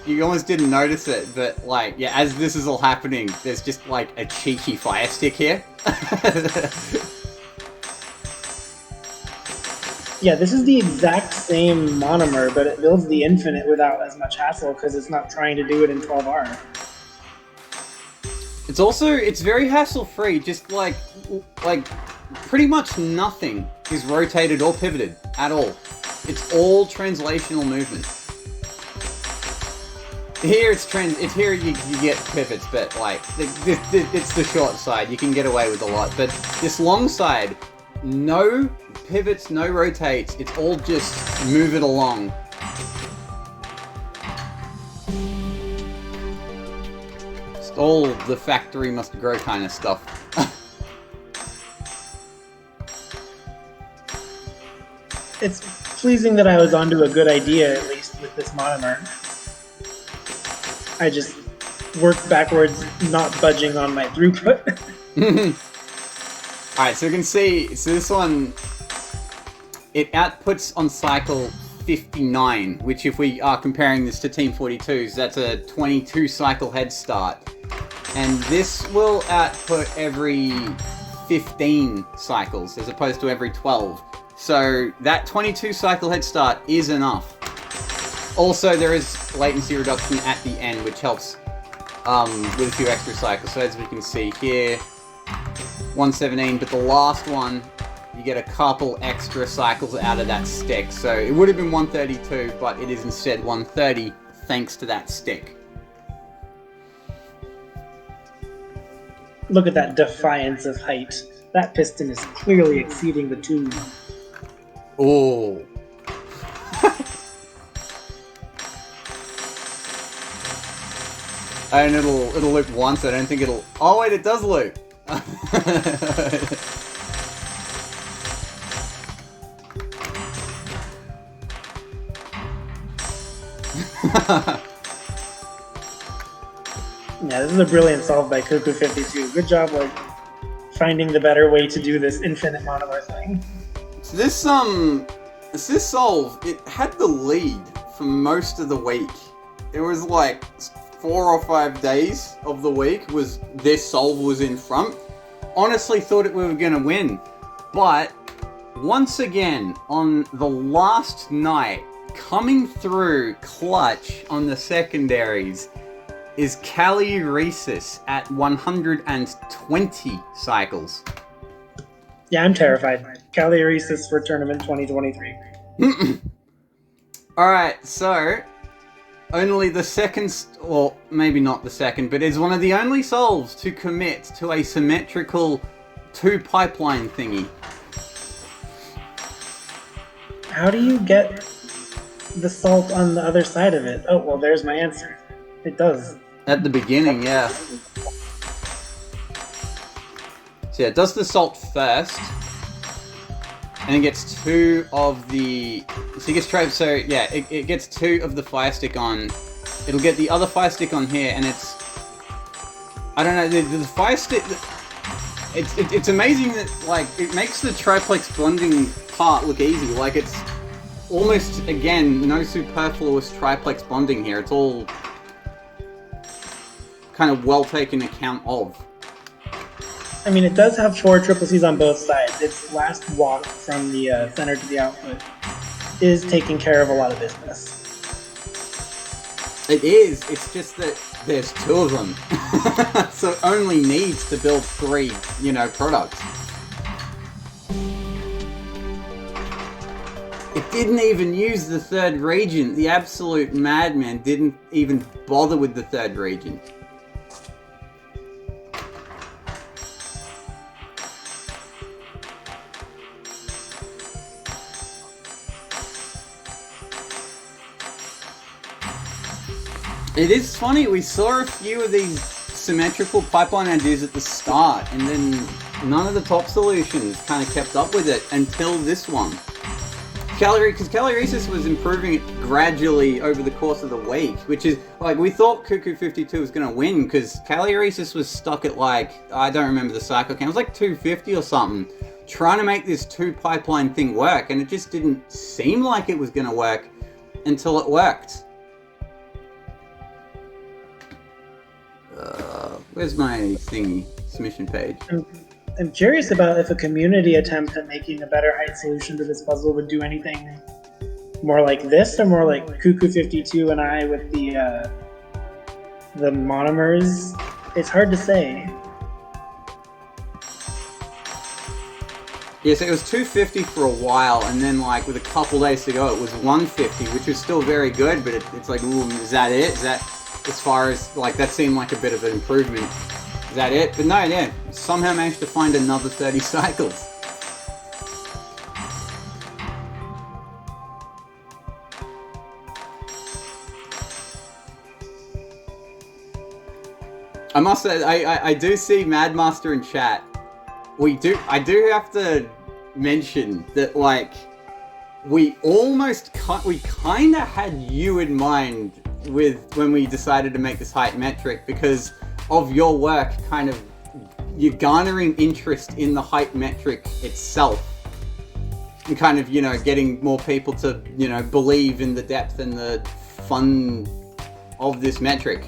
you almost didn't notice it, but like, yeah, as this is all happening, there's just like a cheeky fire stick here. Yeah, this is the exact same monomer, but it builds the infinite without as much hassle because it's not trying to do it in 12R. It's very hassle-free, just like pretty much nothing is rotated or pivoted at all. It's all translational movement. Here here you get pivots, but like it's the short side. You can get away with a lot, but this long side, no pivots, no rotates. It's all just move it along. It's all the factory must grow kind of stuff. It's pleasing that I was onto a good idea, at least with this monomer. I just worked backwards, not budging on my throughput. Alright, so you can see, so this one, it outputs on cycle 59, which if we are comparing this to Team 42's, that's a 22 cycle head start. And this will output every 15 cycles as opposed to every 12. So that 22 cycle head start is enough. Also, there is latency reduction at the end, which helps with a few extra cycles. So as we can see here, 117, but the last one, you get a couple extra cycles out of that stick. So it would have been 132, but it is instead 130 thanks to that stick. Look at that defiance of height. That piston is clearly exceeding the tube. Oh. And it'll loop once. I don't think it'll... Oh wait, it does loop. Yeah, this is a brilliant solve by Cuckoo52. Good job, like, finding the better way to do this infinite monomer thing. So this solve, it had the lead for most of the week. It was like 4 or 5 days of the week was this solve was in front. Honestly thought we were gonna win. But once again, on the last night, coming through clutch on the secondaries is Calyresis at 120 cycles. Yeah, I'm terrified. Calyresis for Tournament 2023. Alright, so only the second, well, maybe not the second, but is one of the only solves to commit to a symmetrical 2-pipeline thingy. How do you get the salt on the other side of it? Oh, well, there's my answer. It does. At the beginning, yeah. So yeah, it does the salt first, and it gets 2 of the... So it gets so yeah, it gets 2 of the fire stick on. It'll get the other fire stick on here, and it's... I don't know, the fire stick... It's amazing that, like, it makes the triplex bonding part look easy. Like, it's almost, again, no superfluous triplex bonding here. It's all kind of well taken account of. I mean, it does have 4 triple Cs on both sides. Its last walk from the center to the output is taking care of a lot of business. It is. It's just that there's 2 of them. So it only needs to build 3, products. It didn't even use the 3rd reagent. The absolute madman didn't even bother with the 3rd reagent. It is funny, we saw a few of these symmetrical pipeline ideas at the start, and then none of the top solutions kind of kept up with it until this one. Because Calyresis was improving it gradually over the course of the week, which is, like, we thought Cuckoo52 was going to win, because Calyresis was stuck at, like, I don't remember the cycle count, it was like 250 or something, trying to make this 2-pipeline thing work, and it just didn't seem like it was going to work until it worked. Where's my thingy? Submission page. I'm curious about if a community attempt at making a better height solution to this puzzle would do anything more like this, or more like Cuckoo52 and I with the monomers. It's hard to say. Yeah, so it was 250 for a while, and then, like, with a couple days to go, it was 150, which was still very good, but it's like, ooh, is that it? Is that, as far as, like, that seemed like a bit of an improvement. Is that it? But no, yeah, somehow managed to find another 30 cycles. I must say, I do see Madmaster in chat. I do have to mention that, like, we kind of had you in mind when we decided to make this height metric, because of your work, kind of, you're garnering interest in the height metric itself. and kind of, getting more people to, believe in the depth and the fun of this metric.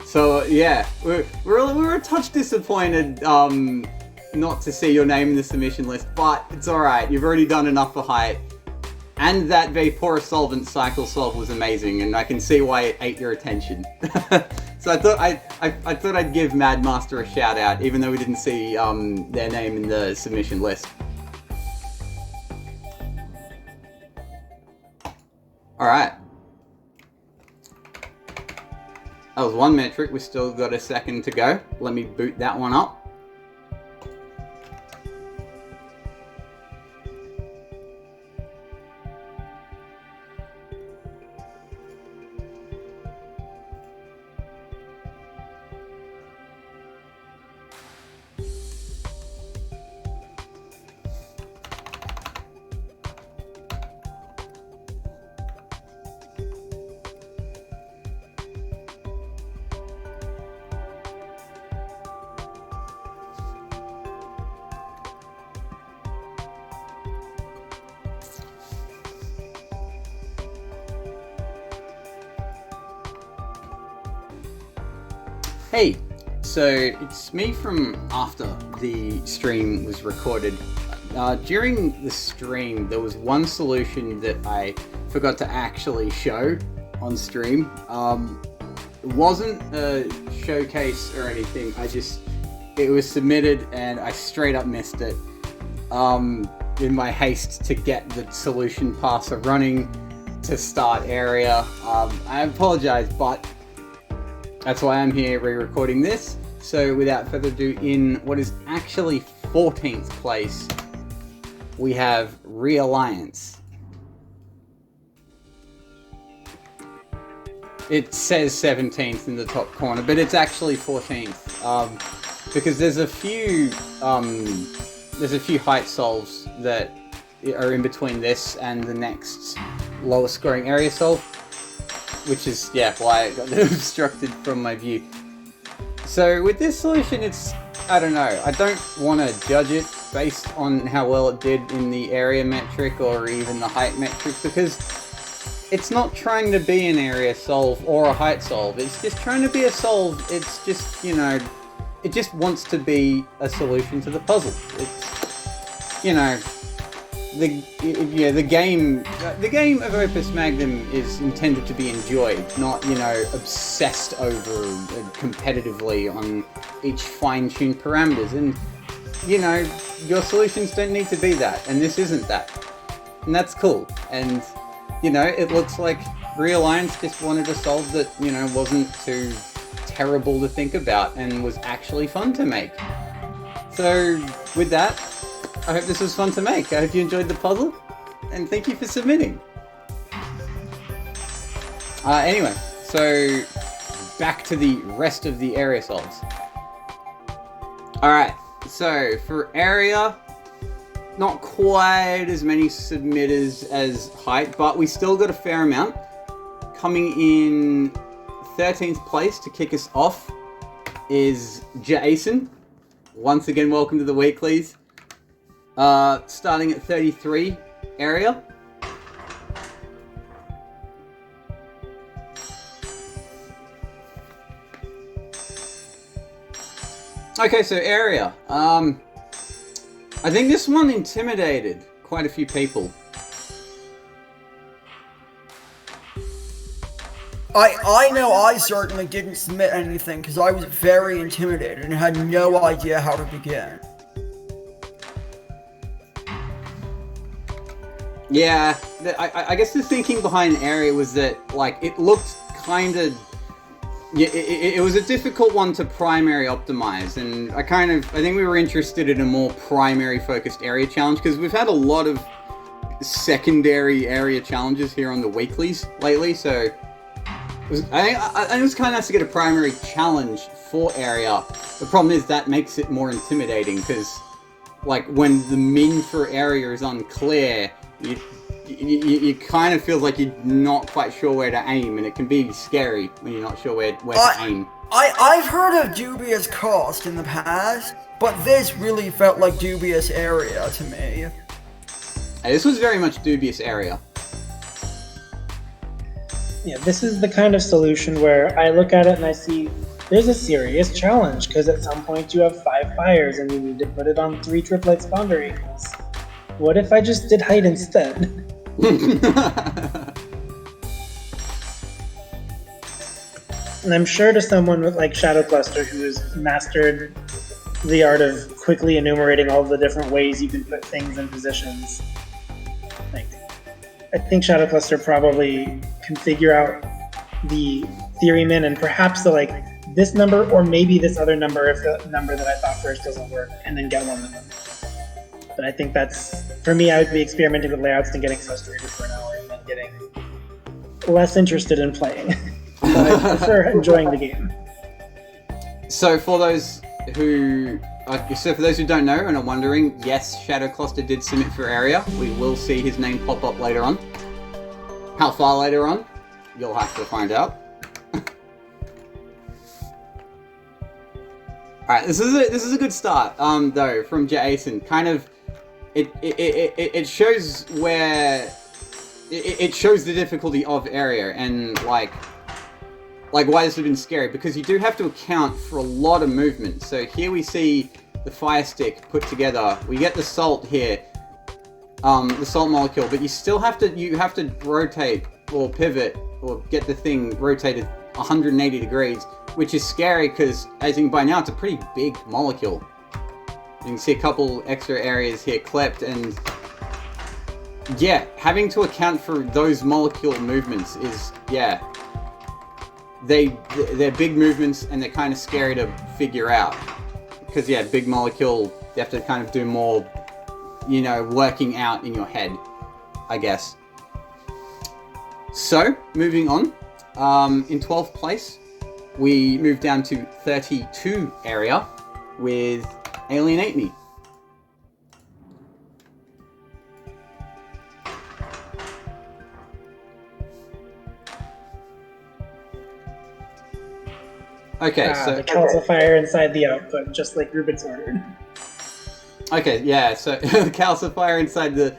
So yeah, we're a touch disappointed not to see your name in the submission list, but it's alright, you've already done enough for height. And that Vaporous Solvent cycle solve was amazing, and I can see why it ate your attention. So I thought I'd give Mad Master a shout out, even though we didn't see their name in the submission list. Alright. That was one metric, we still got a second to go. Let me boot that one up. Hey, so it's me from after the stream was recorded. During the stream, there was one solution that I forgot to actually show on stream. It wasn't a showcase or anything, it was submitted and I straight up missed it. In my haste to get the solution parser running to start area. I apologize, but that's why I'm here re-recording this. So without further ado, in what is actually 14th place, we have Realliance. It says 17th in the top corner, but it's actually 14th. Because there's a few height solves that are in between this and the next lowest scoring area solve. Which is, why it got obstructed from my view. So with this solution, I don't know, I don't want to judge it based on how well it did in the area metric or even the height metric, because it's not trying to be an area solve or a height solve, it's just trying to be a solve. It's just, it just wants to be a solution to the puzzle. It's, the game of Opus Magnum is intended to be enjoyed, not, obsessed over competitively on each fine-tuned parameters. And, your solutions don't need to be that, and this isn't that. And that's cool. And, it looks like Realliance just wanted a solve that, wasn't too terrible to think about and was actually fun to make. So, with that, I hope this was fun to make. I hope you enjoyed the puzzle, and thank you for submitting. Anyway, so back to the rest of the area solves. Alright, so for area, not quite as many submitters as height, but we still got a fair amount. Coming in 13th place to kick us off is Jason. Once again, welcome to the Weeklies. Starting at 33 area. Okay, so area. I think this one intimidated quite a few people. I know I certainly didn't submit anything because I was very intimidated and had no idea how to begin. Yeah, I guess the thinking behind area was that, like, it looked kind of... Yeah, it was a difficult one to primary optimize, and I think we were interested in a more primary focused area challenge, because we've had a lot of secondary area challenges here on the Weeklies lately, so I think it was kind of nice to get a primary challenge for area. The problem is that makes it more intimidating, because, like, when the min for area is unclear, you kind of feel like you're not quite sure where to aim, and it can be scary when you're not sure where to aim. I've heard of dubious cost in the past, but this really felt like dubious area to me. Hey, this was very much dubious area. Yeah, this is the kind of solution where I look at it and I see there's a serious challenge, because at some point you have 5 fires and you need to put it on 3 triplet spawner equals. What if I just did height instead? And I'm sure to someone with like Shadow Cluster who has mastered the art of quickly enumerating all the different ways you can put things in positions, like, I think Shadow Cluster probably can figure out the theoryman and perhaps the like this number or maybe this other number if the number that I thought first doesn't work, and then get one of them. But I think that's, for me, I would be experimenting with layouts and getting frustrated for an hour and then getting less interested in playing. But I prefer enjoying the game. So for those who don't know and are wondering, yes, Shadow Cluster did submit for area. We will see his name pop up later on. How far later on? You'll have to find out. Alright, this is a good start, though, from Jason. Kind of, it shows where it shows the difficulty of area and like why this has been scary, because you do have to account for a lot of movement. So here we see the fire stick put together. We get the salt here, the salt molecule, but you still have to rotate or pivot or get the thing rotated 180 degrees, which is scary because, as you can by now, it's a pretty big molecule. You can see a couple extra areas here clipped, and yeah, having to account for those molecule movements is, yeah, they're big movements and they're kind of scary to figure out. Because, yeah, big molecule, you have to kind of do more, you know, working out in your head, I guess. So, moving on, in 12th place, we move down to 32 area with Alienate Me. Okay, so the calcifier inside the output, just like Rubik's ordered. Okay, yeah. So the calcifier inside the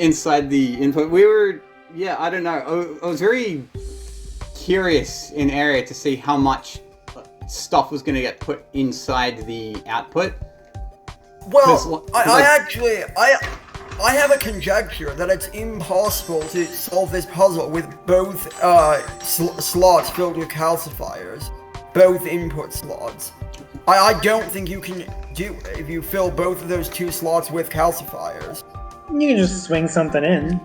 inside the input. We were, yeah. I don't know. I was very curious in area to see how much stuff was going to get put inside the output. Well, I have a conjecture that it's impossible to solve this puzzle with both slots filled with calcifiers, both input slots. I don't think you can do it if you fill both of those 2 slots with calcifiers. You can just swing something in.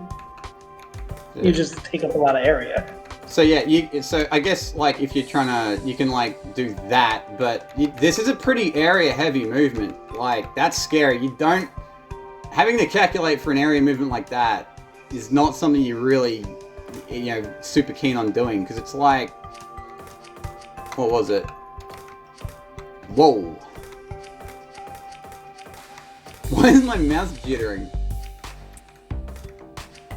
Yeah. You just take up a lot of area. So yeah, so I guess like if you're trying to, you can like do that, but this is a pretty area-heavy movement. Like that's scary. You don't. Having to calculate for an area movement like that is not something you really, you know, super keen on doing, because it's like, what was it? Whoa. Why is my mouse jittering?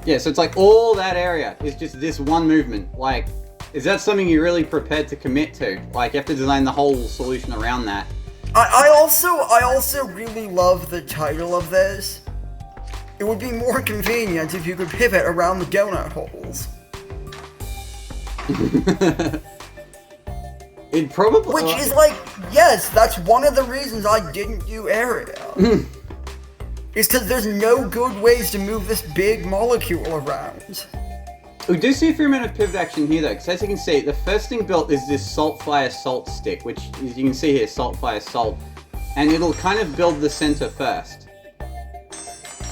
Yeah, so it's like all that area is just this one movement. Like, is that something you're really prepared to commit to? Like, you have to design the whole solution around that. I also really love the title of this. It would be more convenient if you could pivot around the donut holes. It probably... Which is like, yes, that's one of the reasons I didn't do area. Is because there's no good ways to move this big molecule around. We do see a fair amount of pivot action here though, because as you can see, the first thing built is this salt fire salt stick, which as you can see here, salt fire salt, and it'll kind of build the center first.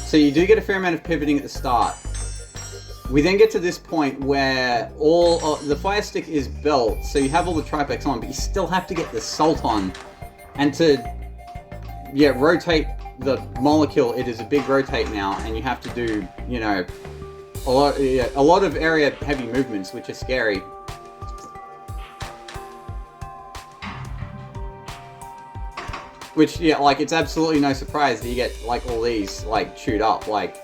So you do get a fair amount of pivoting at the start. We then get to this point where all the fire stick is built, so you have all the tripex on, but you still have to get the salt on, and to rotate the molecule. It is a big rotate now, and you have to do, you know, a lot of area heavy movements, which are scary. Which, yeah, like, it's absolutely no surprise that you get, like, all these, like, chewed up, like,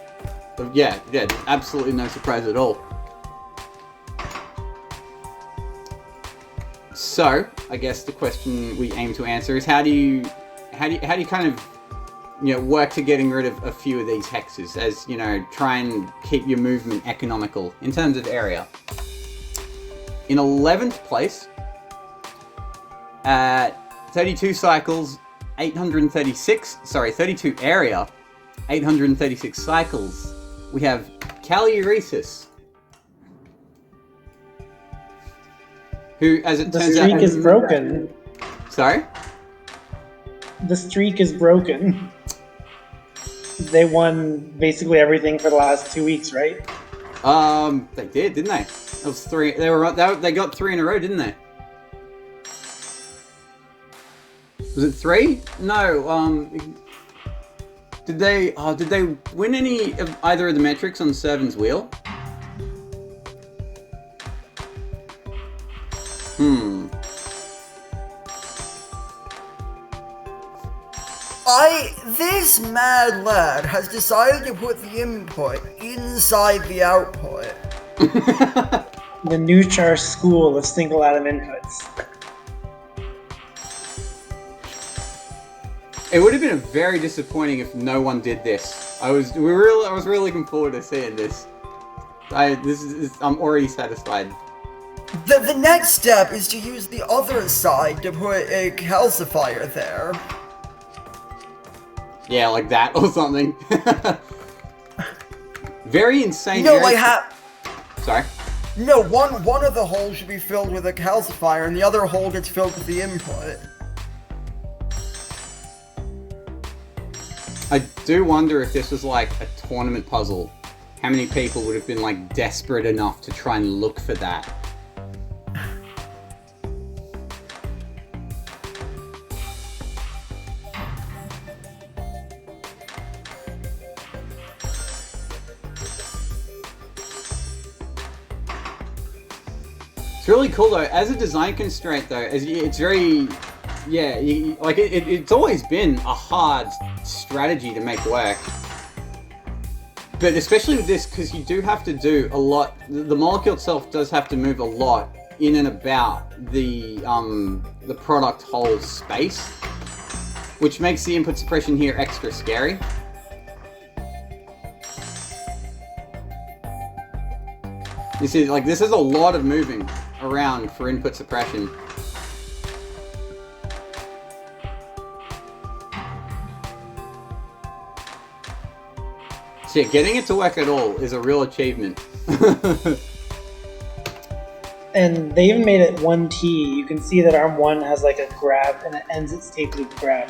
yeah, absolutely no surprise at all. So, I guess the question we aim to answer is how do you kind of, work to getting rid of a few of these hexes as, try and keep your movement economical in terms of area. In 11th place, at 32 cycles, 32 area, 836 cycles, we have Calyuresis, who, as it turns out... The streak is broken. Sorry? The streak is broken. They won basically everything for the last 2 weeks, right? They did, didn't they? It was 3. They got 3 in a row, didn't they? Was it 3? No. Did they win any of either of the metrics on Servant's Wheel? This mad lad has decided to put the input inside the output. The Nuchar school of single atom inputs. It would have been very disappointing if no one did this. I was really looking forward to seeing this. I'm already satisfied. The next step is to use the other side to put a calcifier there. Yeah, like that or something. Very insane. No, Sorry? No, one of the holes should be filled with a calcifier, and the other hole gets filled with the input. I do wonder if this was like a tournament puzzle. How many people would have been like desperate enough to try and look for that? It's really cool though. As a design constraint though, it's very, it's always been a hard strategy to make work. But especially with this, because you do have to do a lot. The molecule itself does have to move a lot in and about the product whole space, which makes the input suppression here extra scary. You see, like, this is a lot of moving around for input suppression. So yeah, getting it to work at all is a real achievement. And they even made it 1T. You can see that arm 1 has like a grab and it ends its tape loop grab.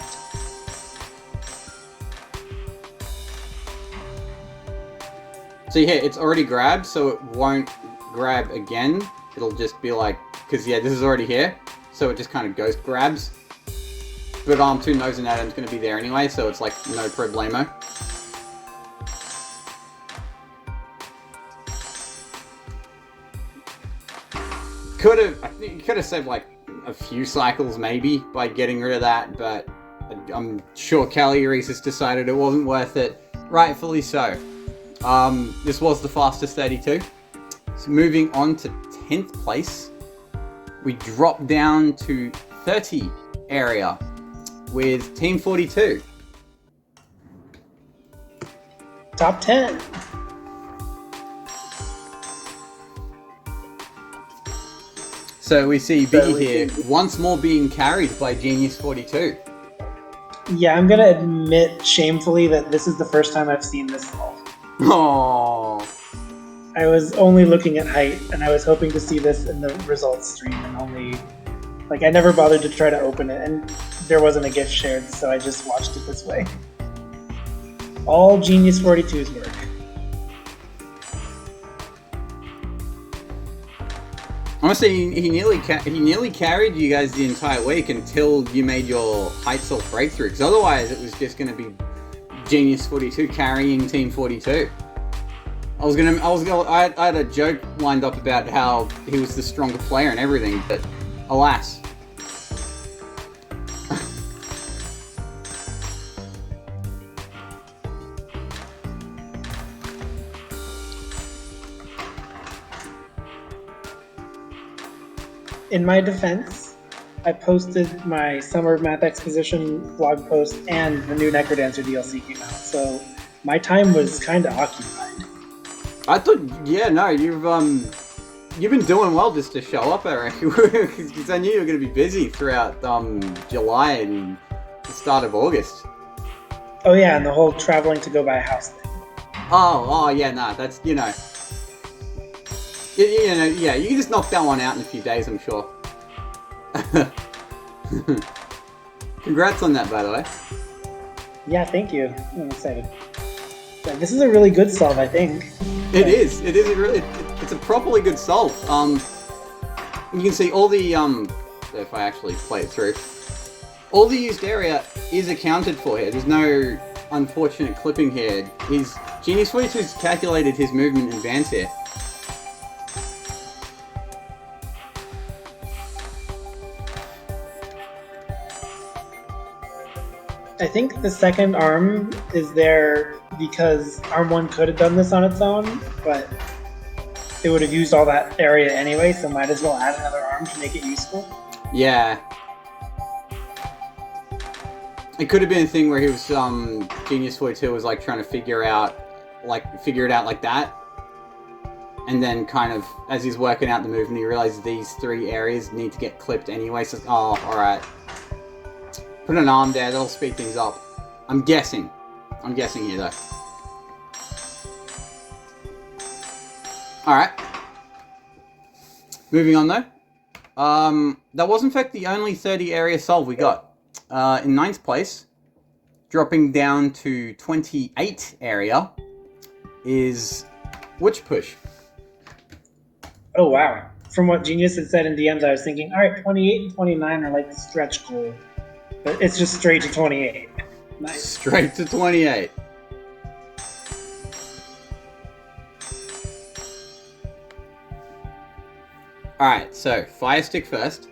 So yeah, it's already grabbed, so it won't grab again. It'll just be like, because yeah, this is already here, so it just kind of ghost grabs. But arm 2 knows an atom's going to be there anyway, so it's like no problemo. You could have saved like a few cycles maybe by getting rid of that, but I'm sure Calyuresis decided it wasn't worth it. Rightfully so. This was the fastest 32. So moving on to 10th place, we drop down to 30 area with Team 42. Top 10. So we see Biggie here once more being carried by Genius 42. Yeah, I'm gonna admit shamefully that this is the first time I've seen this solve. Aww. I was only looking at height, and I was hoping to see this in the results stream, and I never bothered to try to open it, and there wasn't a gift shared, so I just watched it this way. All Genius 42's work. Honestly, he nearly carried you guys the entire week until you made your height self breakthrough, because otherwise it was just going to be Genius 42 carrying Team 42. I had a joke lined up about how he was the stronger player and everything, but alas. in my defense, I posted my Summer of Math Exposition blog post and the new Necrodancer DLC came out, so my time was kind of occupied. I thought, you've been doing well just to show up, Eric, because I knew you were going to be busy throughout July and the start of August. Oh yeah, and the whole traveling to go buy a house thing. That's, you can just knock that one out in a few days, I'm sure. Congrats on that, by the way. Yeah, thank you. I'm excited. This is a really good solve, I think. It is it's a properly good solve. You can see all the, if I actually play it through, all the used area is accounted for here. There's no unfortunate clipping here. Genius Voice has calculated his movement in advance here. I think the second arm is there because arm 1 could have done this on its own, but it would have used all that area anyway, so might as well add another arm to make it useful. Yeah. It could have been a thing where he was, Genius Void 2 was like trying to figure it out like that. And then kind of, as he's working out the movement, he realizes these 3 areas need to get clipped anyway, so, alright. Put an arm there, that'll speed things up. I'm guessing here though. Alright. Moving on though. That was in fact the only 30 area solve we got. In 9th place, dropping down to 28 area, is Witch Push. Oh wow. From what Genius had said in DMs, I was thinking, alright, 28 and 29 are like the stretch goal. But it's just straight to 28. Nice. Straight to 28. Alright, so Fire Stick first.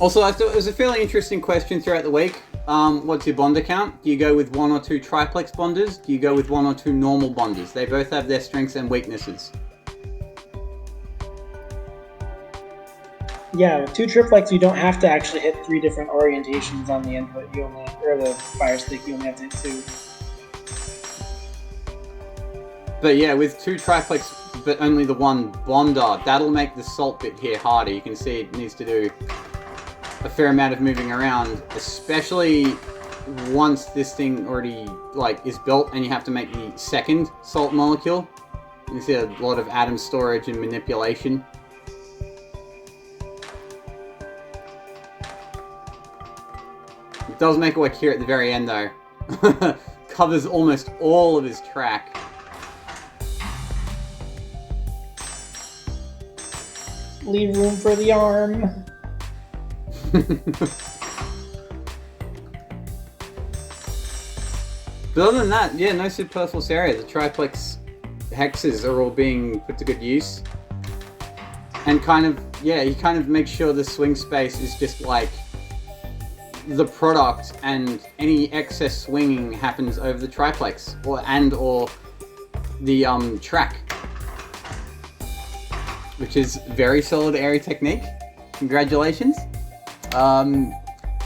Also, I thought it was a fairly interesting question throughout the week. What's your bonder count? Do you go with 1 or 2 triplex bonders? Do you go with 1 or 2 normal bonders? They both have their strengths and weaknesses. Yeah, with 2 triplex, you don't have to actually hit 3 different orientations on the input. Or the Fire Stick, you only have to hit 2. But yeah, with 2 triplex, but only the 1 bonder, that'll make the salt bit here harder. You can see it needs to do a fair amount of moving around, especially once this thing already is built and you have to make the second salt molecule. You can see a lot of atom storage and manipulation. It does make it work here at the very end though. Covers almost all of his track. Leave room for the arm. But other than that, yeah, no superfluous area. The triplex hexes are all being put to good use. And he kind of makes sure the swing space is just like the product, and any excess swinging happens over the triplex or the track. Which is very solid area technique. Congratulations.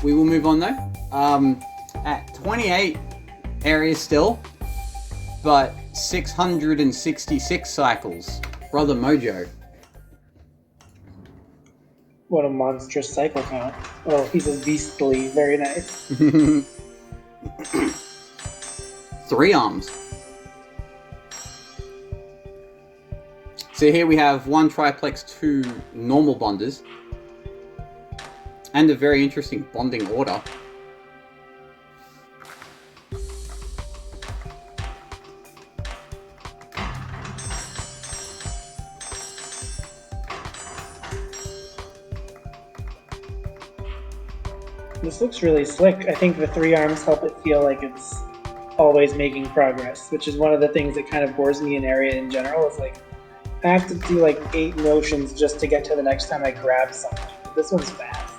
We will move on though. At 28 areas still, but 666 cycles. Brother Mojo. What a monstrous cycle count. Oh, he's a beastly. Very nice. 3 arms. So here we have 1 triplex, 2 normal bonders. And a very interesting bonding order. This looks really slick. I think the 3 arms help it feel like it's always making progress, which is one of the things that kind of bores me in area in general. Is like, I have to do like 8 motions just to get to the next time I grab something. This one's fast.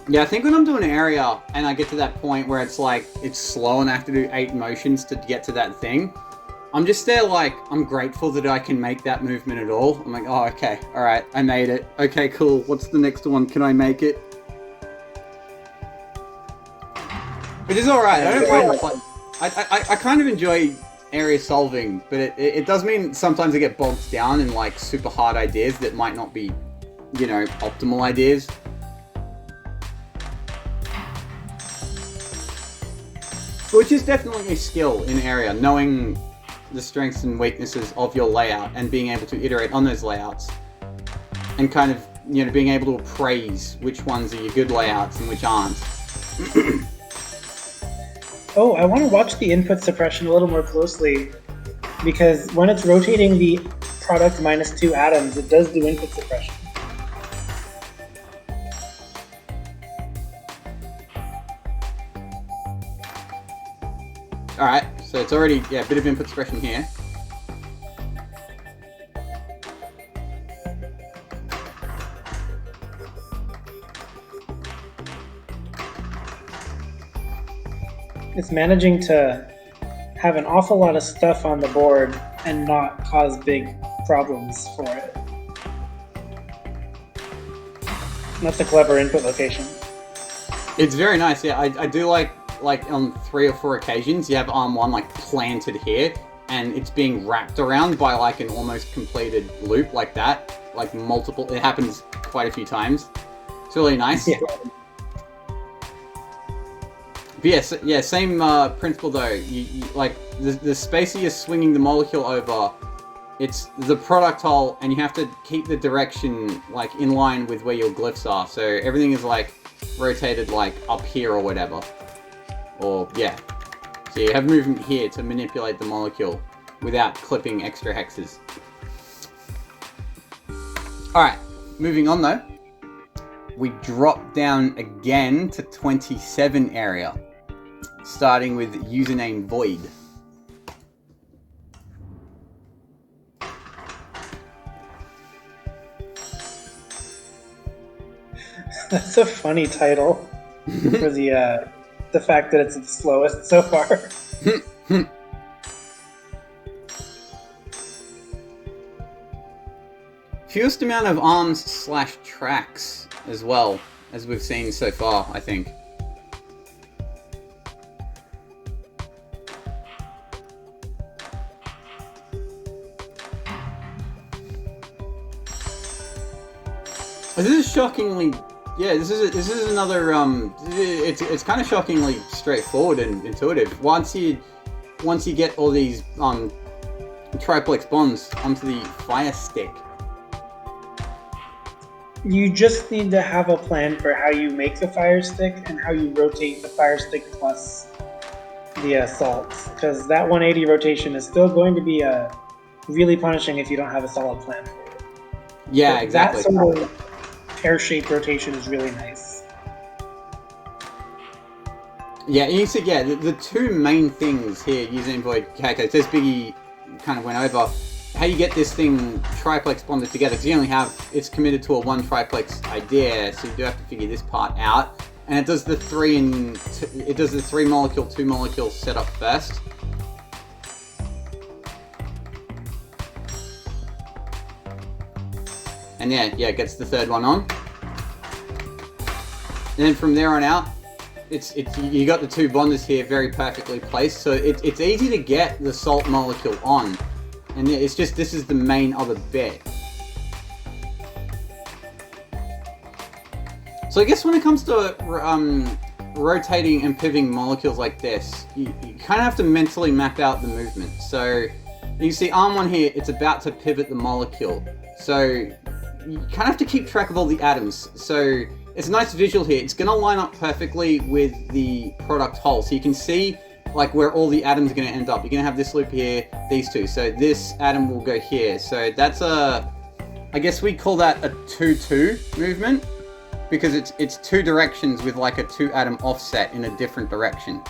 Yeah, I think when I'm doing an area and I get to that point where it's like, it's slow and I have to do 8 motions to get to that thing, I'm just there like, I'm grateful that I can make that movement at all. I'm like, oh, okay, alright, I made it. Okay, cool, what's the next one? Can I make it? Which is alright, I don't mind. I kind of enjoy area solving, but it does mean sometimes I get bogged down in like super hard ideas that might not be, you know, optimal ideas. Which is definitely a skill in area, knowing the strengths and weaknesses of your layout and being able to iterate on those layouts. And kind of, you know, being able to appraise which ones are your good layouts and which aren't. Oh, I want to watch the input suppression a little more closely, because when it's rotating the product -2 atoms, it does do input suppression. Alright, so it's already, yeah, a bit of input suppression here. It's managing to have an awful lot of stuff on the board and not cause big problems for it. That's a clever input location. It's very nice, yeah. I do like on 3 or 4 occasions, you have arm 1 like planted here, and it's being wrapped around by like an almost completed loop like that. Like multiple, it happens quite a few times. It's really nice. Yeah. But yes, yeah, same principle though. You like the space that you're swinging the molecule over, it's the product hole, and you have to keep the direction like in line with where your glyphs are. So everything is like rotated like up here or whatever. Or yeah. So you have movement here to manipulate the molecule without clipping extra hexes. Alright, moving on though. We drop down again to 27 area. Starting with username void. That's a funny title for the fact that it's the slowest so far. Fewest amount of arms / tracks as well, as we've seen so far, I think. This is shockingly, yeah. This is another. It's kind of shockingly straightforward and intuitive. Once you get all these triplex bonds onto the fire stick. You just need to have a plan for how you make the fire stick and how you rotate the fire stick plus the salts, because that 180 rotation is still going to be really punishing if you don't have a solid plan for it. Yeah, But exactly. That sort of pear-shaped rotation is really nice. Yeah, you see, yeah, the 2 main things here using Void Calculus, this Biggie kind of went over, how you get this thing triplex bonded together, because you only have, it's committed to a 1 triplex idea, so you do have to figure this part out. And it does the 3 molecule, 2 molecule setup first. And yeah, it gets the 3rd one on. And then from there on out, it's you got the 2 bonders here very perfectly placed, so it's easy to get the salt molecule on. And it's just, this is the main other bit. So I guess when it comes to rotating and pivoting molecules like this, you kind of have to mentally map out the movement. So you see arm 1 here, it's about to pivot the molecule. So you kind of have to keep track of all the atoms. So it's a nice visual here. It's going to line up perfectly with the product hole. So you can see like where all the atoms are going to end up. You're going to have this loop here, these 2. So this atom will go here. So that's I guess we call that a 2-2 movement, because it's 2 directions with like a 2 atom offset in a different direction.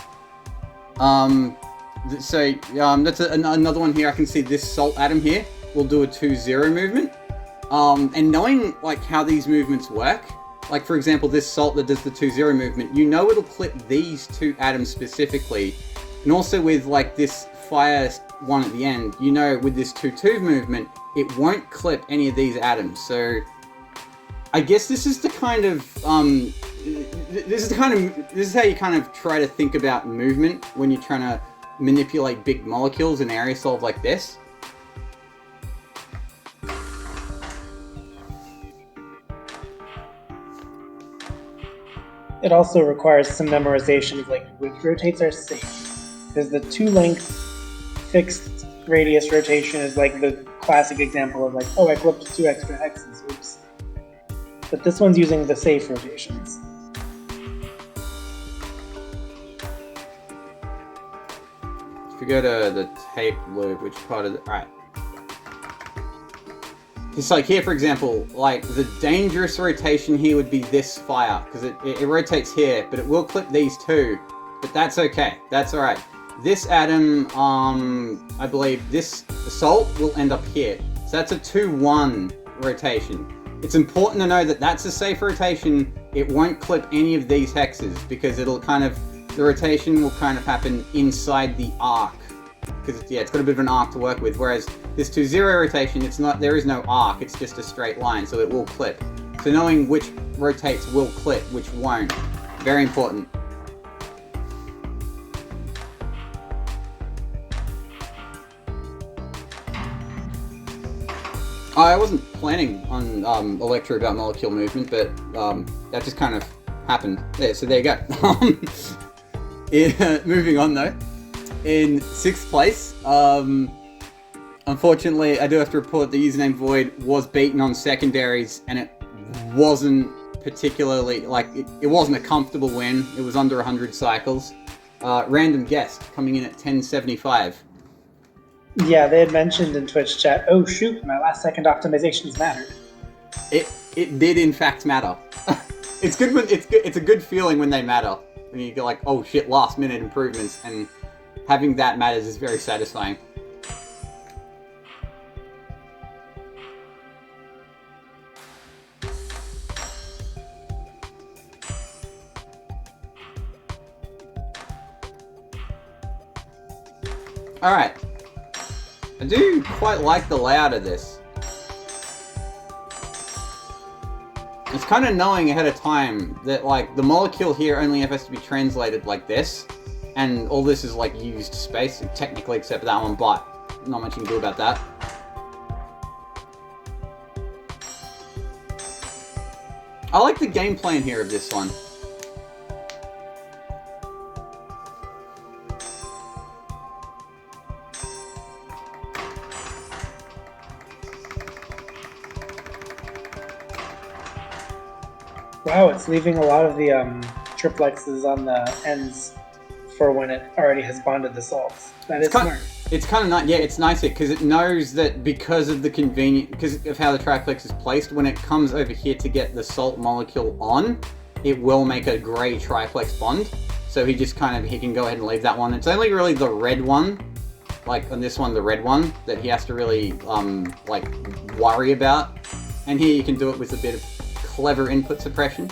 That's another one here. I can see this salt atom here will do a 2-0 movement. And knowing like how these movements work, like for example, this salt that does the 2-0 movement, you know it'll clip these two atoms specifically. And also with like this fire one at the end, you know with this 2-2 movement, it won't clip any of these atoms. So I guess this is the kind of this is how you kind of try to think about movement when you're trying to manipulate big molecules in area solve like this. It also requires some memorization of like which rotates are safe. Because the 2-length fixed radius rotation is like the classic example of like, oh, I clipped 2 extra hexes, oops. But this one's using the safe rotations. If you go to the tape loop, which part of the... Alright. It's like here, for example, like the dangerous rotation here would be this fire, because it rotates here, but it will clip these two, but that's okay, that's alright. This atom, I believe this salt will end up here, so that's a 2-1 rotation. It's important to know that that's a safe rotation. It won't clip any of these hexes, because it'll kind of, the rotation will kind of happen inside the arc. Because yeah, it's got a bit of an arc to work with, whereas this 2-0 rotation, it's not, there is no arc, it's just a straight line, so it will clip. So knowing which rotates will clip, which won't, very important. I wasn't planning on a lecture about molecule movement, but that just kind of happened. Yeah, so there you go. Moving on though. In 6th place, unfortunately, I do have to report the username Void was beaten on secondaries, and it wasn't particularly, like, it wasn't a comfortable win. It was under 100 cycles. Random guest coming in at 1075. Yeah, they had mentioned in Twitch chat, oh shoot, my last second optimizations mattered. It did in fact matter. It's good when it's a good feeling when they matter. When you go like, oh shit, last minute improvements, and having that matters is very satisfying. Alright. I do quite like the layout of this. It's kind of knowing ahead of time that, like, the molecule here only has to be translated like this, and all this is, like, used space, technically, except for that one, but not much you can do about that. I like the game plan here of this one. Wow, it's leaving a lot of the triplexes on the ends for when it already has bonded the salts. That is smart. It's kind of not, yeah, it's nice because it knows that because of the because of how the triplex is placed, when it comes over here to get the salt molecule on, it will make a grey triplex bond. So he can go ahead and leave that one. It's only really the red one, like on this one, the red one, that he has to really like worry about. And here you can do it with a bit of clever input suppression,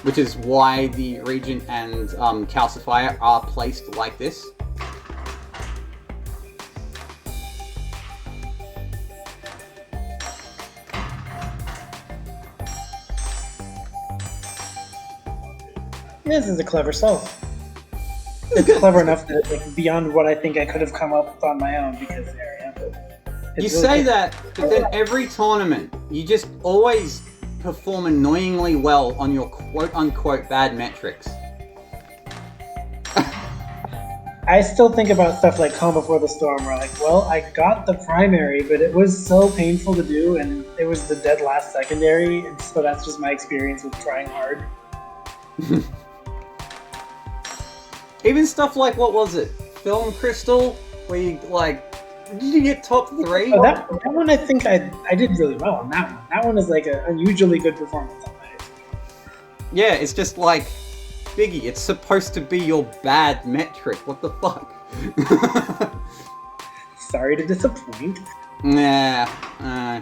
which is why the reagent and calcifier are placed like this. This is a clever solve. It's clever enough that it's like beyond what I think I could have come up with on my own because area. You say that, but then every tournament, you just always perform annoyingly well on your quote-unquote bad metrics. I still think about stuff like Calm Before the Storm, where like, well, I got the primary, but it was so painful to do, and it was the dead last secondary, and so that's just my experience with trying hard. Even stuff like, what was it? Film Crystal? Where you, like, did you get top 3? Oh, that one I think I did really well on that one. That one is like an unusually good performance on that. Yeah, it's just like, Biggie, it's supposed to be your bad metric. What the fuck? Sorry to disappoint. Nah,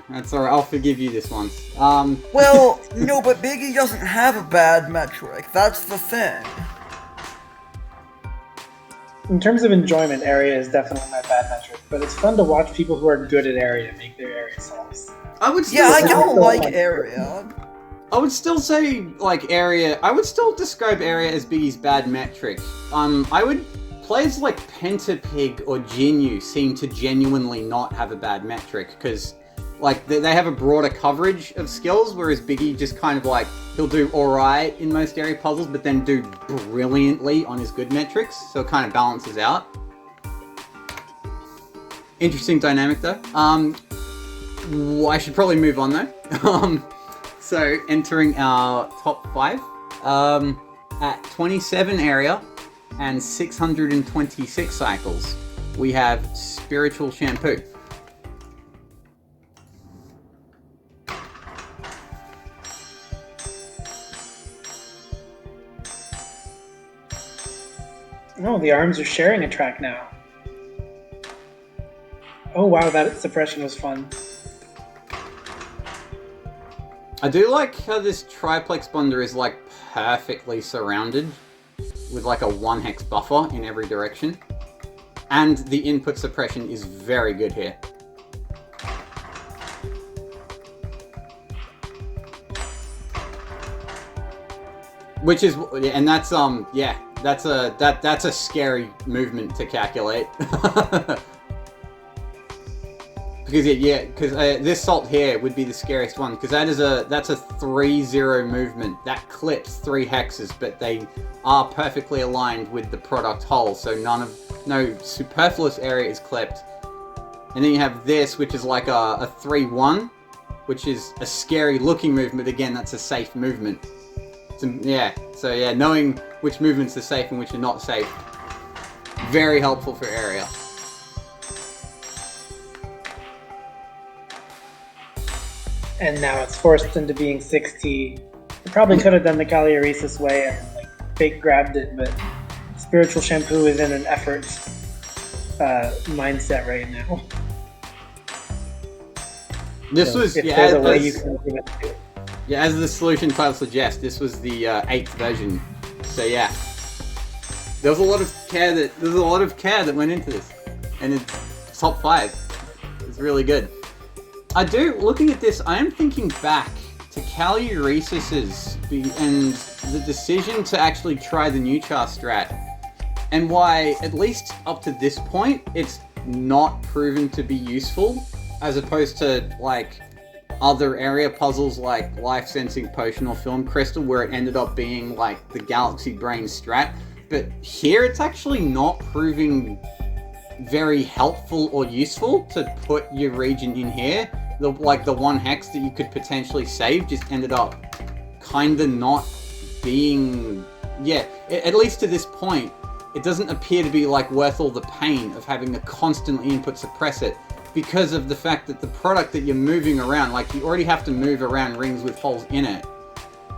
that's alright. I'll forgive you this one. Well, no, but Biggie doesn't have a bad metric. That's the thing. In terms of enjoyment, area is definitely my bad metric, but it's fun to watch people who are good at area make their area solves. I don't like area. I would still say, like, area... I would still describe area as Biggie's bad metric. Players like Pentapig or Jinyu seem to genuinely not have a bad metric, because, like, they have a broader coverage of skills, whereas Biggie just kind of, like, he'll do alright in most area puzzles, but then do brilliantly on his good metrics, so it kind of balances out. Interesting dynamic, though. I should probably move on, though. So, entering our top 5, at 27 area and 626 cycles, we have Spiritual Shampoo. Oh, the arms are sharing a track now. Oh wow, that suppression was fun. I do like how this triplex bonder is, like, perfectly surrounded with, like, a 1-hex buffer in every direction. And the input suppression is very good here. Which is, and that's, yeah, that's a scary movement to calculate. Because this salt here would be the scariest one, because that's a 3-0 movement. That clips 3 hexes, but they are perfectly aligned with the product hole, so no superfluous area is clipped. And then you have this, which is like a 3-1, which is a scary looking movement. Again, that's a safe movement. So yeah, knowing which movements are safe and which are not safe, very helpful for area. And now it's forced into being 60. They probably could have done the Cagliaresis way and like fake grabbed it, but Spiritual Shampoo is in an effort mindset right now. This was, if there's a way you can do it too. Yeah, as the solution title suggests, this was the 8th version. So yeah, there was a lot of care that went into this, and it's top 5. It's really good. Looking at this, I am thinking back to Cagliaresis's and the decision to actually try the new char strat, and why, at least up to this point, it's not proven to be useful, as opposed to, like, other area puzzles like Life Sensing Potion or Film Crystal, where it ended up being, like, the Galaxy Brain strat. But here, it's actually not proving very helpful or useful to put your region in here. The 1 hex that you could potentially save just ended up kinda not being... Yeah, at least to this point, it doesn't appear to be, like, worth all the pain of having to constantly input suppress it, because of the fact that the product that you're moving around, like, you already have to move around rings with holes in it.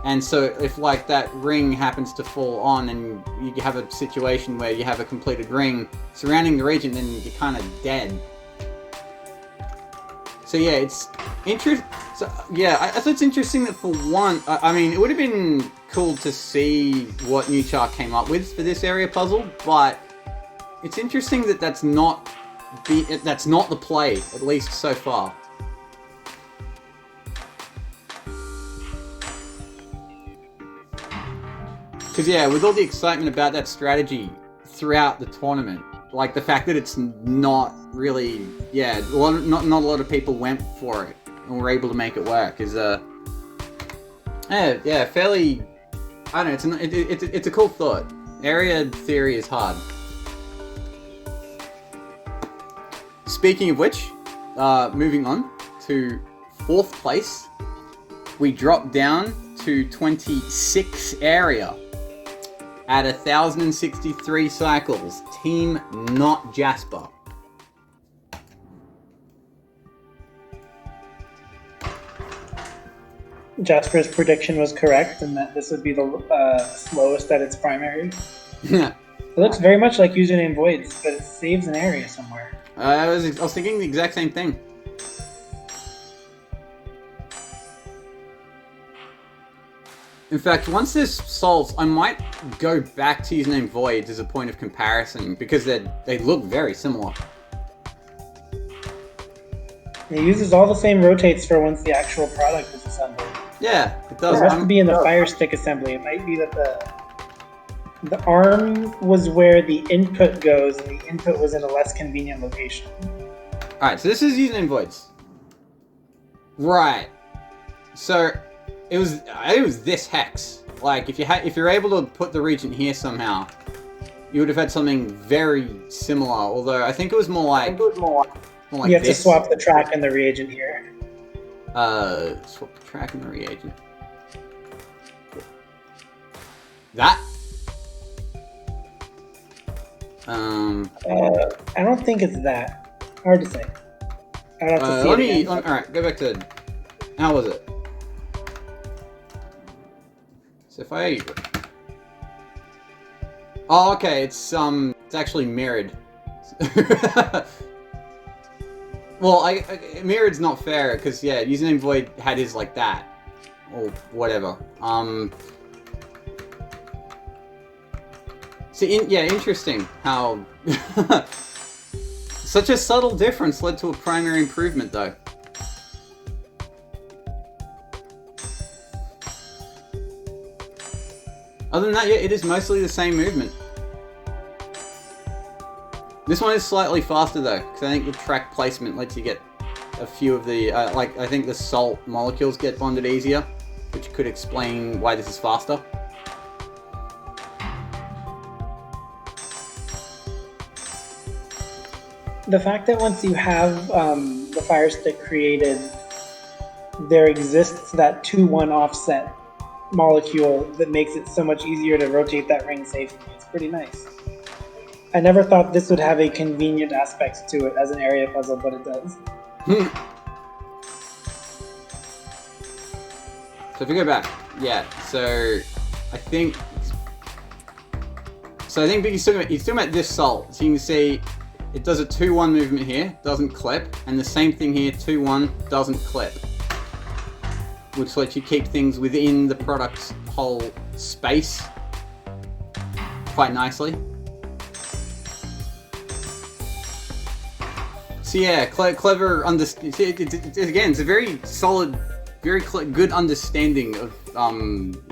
And so if, like, that ring happens to fall on and you have a situation where you have a completed ring surrounding the region, then you're kind of dead. So yeah, it's interesting. So yeah, I thought it's interesting that for one, I mean, it would have been cool to see what New Char came up with for this area puzzle, but it's interesting that that's not the play, at least so far. Because yeah, with all the excitement about that strategy throughout the tournament, like the fact that it's not really, yeah, not a lot of people went for it and were able to make it work is yeah, fairly, I don't know, it's a cool thought. Area theory is hard. Speaking of which, moving on to 4th place, we drop down to 26 area at 1,063 cycles. Team Not Jasper. Jasper's prediction was correct, and that this would be the slowest at its primary. It looks very much like Username Voids, but it saves an area somewhere. I was thinking the exact same thing. In fact, once this solves, I might go back to username voids as a point of comparison because they look very similar. It uses all the same rotates for once the actual product is assembled. Yeah, it does. It has to be in the Fire Stick assembly. It might be that the arm was where the input goes, and the input was in a less convenient location. Alright, so this is username voids. Right. So it was this hex. Like if you're able to put the region here somehow, you would have had something very similar. Although I think it was more like you have to swap the track and the reagent here. Swap the track and the reagent. That. I don't think it's that. Hard to say. I'd have to see it again. Alright, go back to... How was it? So if I... Oh, okay, it's actually mirrored. Well, mirrored's not fair, because, yeah, username void had his like that. Or whatever. Interesting how... Such a subtle difference led to a primary improvement, though. Other than that, yeah, it is mostly the same movement. This one is slightly faster, though, because I think the track placement lets you get a few of the... I think the salt molecules get bonded easier, which could explain why this is faster. The fact that once you have the Fire Stick created, there exists that 2-1 offset molecule that makes it so much easier to rotate that ring safely. It's pretty nice. I never thought this would have a convenient aspect to it as an area puzzle, but it does. So if we go back, yeah, so I think but he's still at this salt, so you can see it does a 2-1 movement here, doesn't clip, and the same thing here, 2-1, doesn't clip. Which lets you keep things within the product's whole space quite nicely. So yeah, clever again, it's a very solid, very good understanding of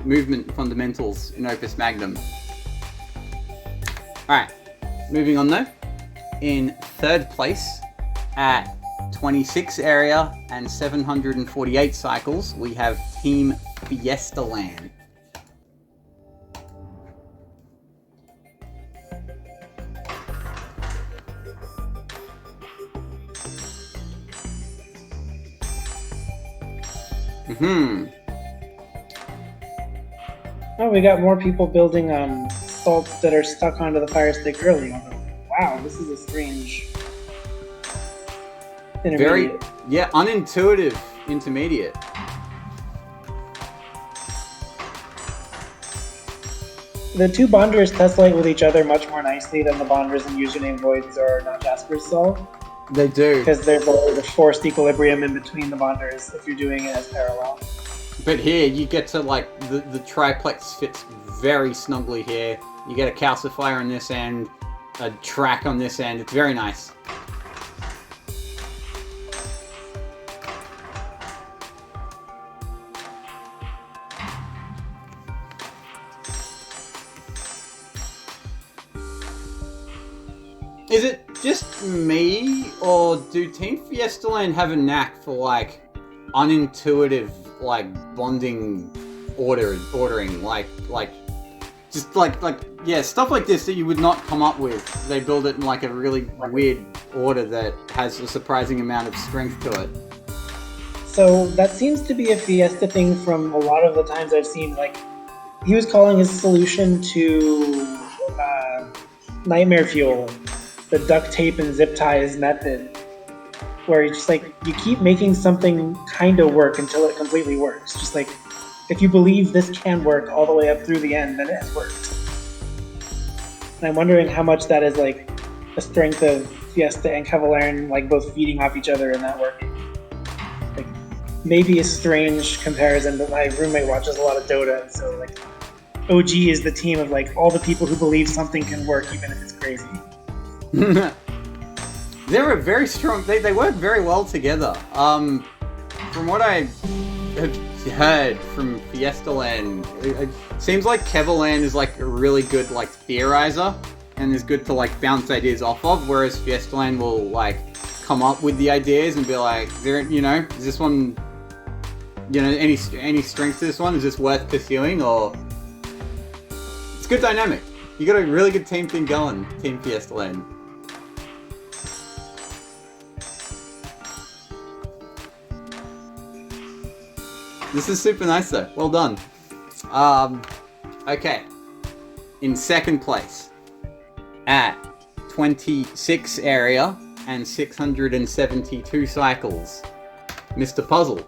movement fundamentals in Opus Magnum. Alright, moving on though. In third place, at 26 area and 748 cycles, we have Team Fiesta Land. Oh, we got more people building salts that are stuck onto the Fire Stick early. Wow, this is a strange intermediate. Very, unintuitive intermediate. The two bonders tessellate with each other much more nicely than the bonders in username voids or not Jasper's solve. They do. Because there's always a forced equilibrium in between the bonders if you're doing it as parallel. But here, you get to, like, the triplex fits very snugly here. You get a calcifier on this end, a track on this end. It's very nice. Is it just me, or do Team Fiesta Land have a knack for, like, unintuitive, like, bonding ordering? Like, yeah, stuff like this that you would not come up with. They build it in, like, a really weird order that has a surprising amount of strength to it. So, that seems to be a Fiesta thing from a lot of the times I've seen, like, he was calling his solution to Nightmare Fuel the duct tape and zip ties method, where you just you keep making something kind of work until it completely works. Just like, if you believe this can work all the way up through the end, then it has worked. And I'm wondering how much that is like the strength of Fiesta and Cavalier, like both feeding off each other and that working. Like, maybe a strange comparison, but my roommate watches a lot of Dota, so like OG is the team of like all the people who believe something can work even if it's crazy. They're a very strong. They work very well together. From what I have heard from Fiesta Land, it seems like Keverland is like a really good like theorizer and is good to like bounce ideas off of, whereas Fiesta Land will like come up with the ideas and be like, is this one, any strength to this one? Is this worth pursuing? Or it's a good dynamic. You got a really good team thing going, Team Fiesta Land. This is super nice though. Well done. Okay. In second place, at 26 area and 672 cycles, Mr. Puzzle.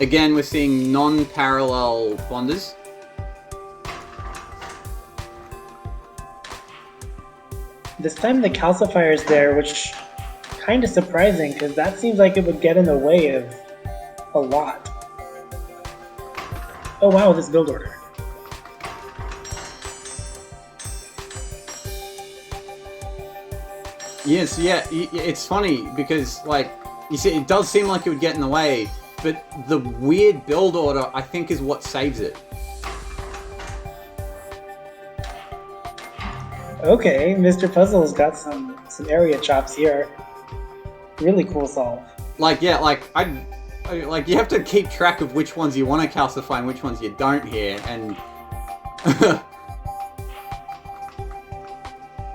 Again, we're seeing non-parallel bonders. This time the calcifier is there, which kind of surprising because that seems like it would get in the way of a lot. Oh wow, this build order. Yes, yeah, it's funny because, like, you see, it does seem like it would get in the way, but the weird build order, I think, is what saves it. Okay, Mr. Puzzle's got some area chops here. Really cool solve. Like, yeah, like you have to keep track of which ones you want to calcify and which ones you don't here, and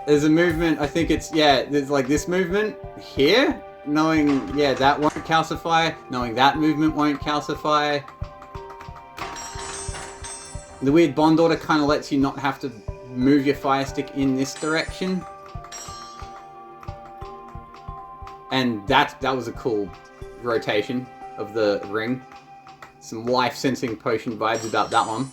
there's a movement, I think it's, there's like this movement here, knowing, that won't calcify, knowing that movement won't calcify. The weird bond order kind of lets you not have to move your fire stick in this direction. And that was a cool rotation of the ring. Some life-sensing potion vibes about that one.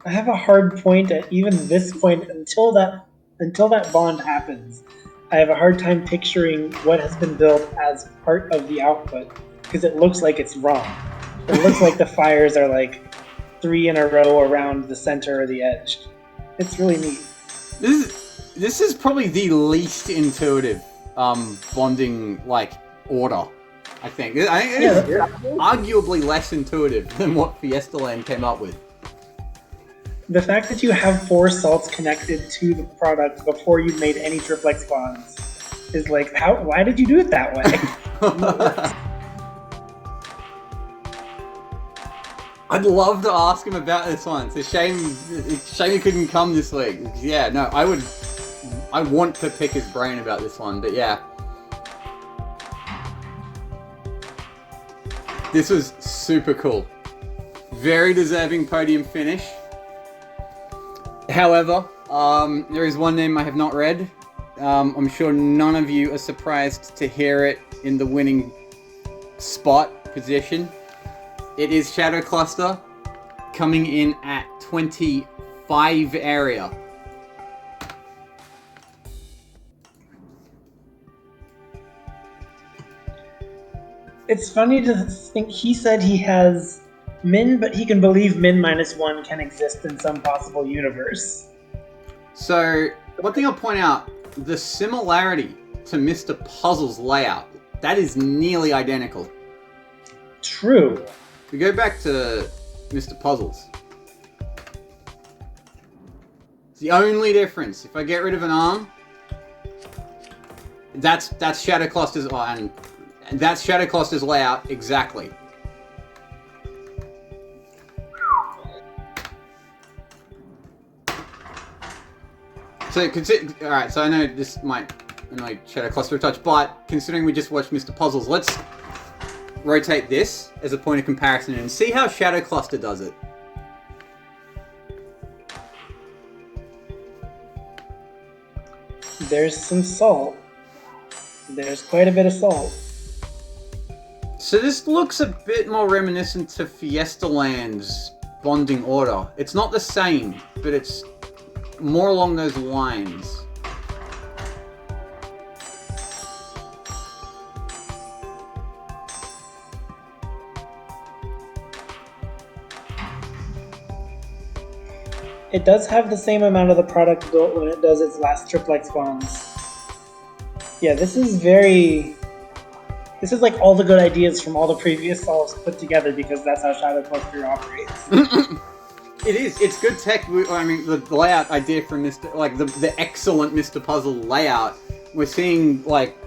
I have a hard point at even this point until that bond happens. I have a hard time picturing what has been built as part of the output because it looks like it's wrong. It looks like the fires are like 3 in a row around the center or the edge. It's really neat. This is probably the least intuitive bonding order. I think it is arguably less intuitive than what Fiesta Land came up with. The fact that you have 4 salts connected to the product before you've made any triplex bonds is like, why did you do it that way? I'd love to ask him about this one. It's a shame he couldn't come this week. Yeah, no, I want to pick his brain about this one, but yeah. This was super cool. Very deserving podium finish. However, there is one name I have not read. I'm sure none of you are surprised to hear it in the winning spot position. It is Shadow Cluster, coming in at 25 area. It's funny to think he said he has min, but he can believe min -1 can exist in some possible universe. So, one thing I'll point out, the similarity to Mr. Puzzle's layout, that is nearly identical. True. If we go back to Mr. Puzzles, it's the only difference. If I get rid of an arm, that's Shadow Cluster's, and that's Shadow Cluster's layout exactly. So alright, so I know this might annoy Shadow Cluster a touch, but considering we just watched Mr. Puzzles, let's rotate this as a point of comparison and see how Shadow Cluster does it. There's some salt. There's quite a bit of salt. So this looks a bit more reminiscent to Fiesta Land's bonding order. It's not the same, but it's more along those lines. It does have the same amount of the product built when it does its last triplex bonds. Yeah, this is like all the good ideas from all the previous solves put together because that's how Shadow Cluster operates. It is. It's good tech. I mean, the layout idea from the excellent Mr. Puzzle layout. We're seeing like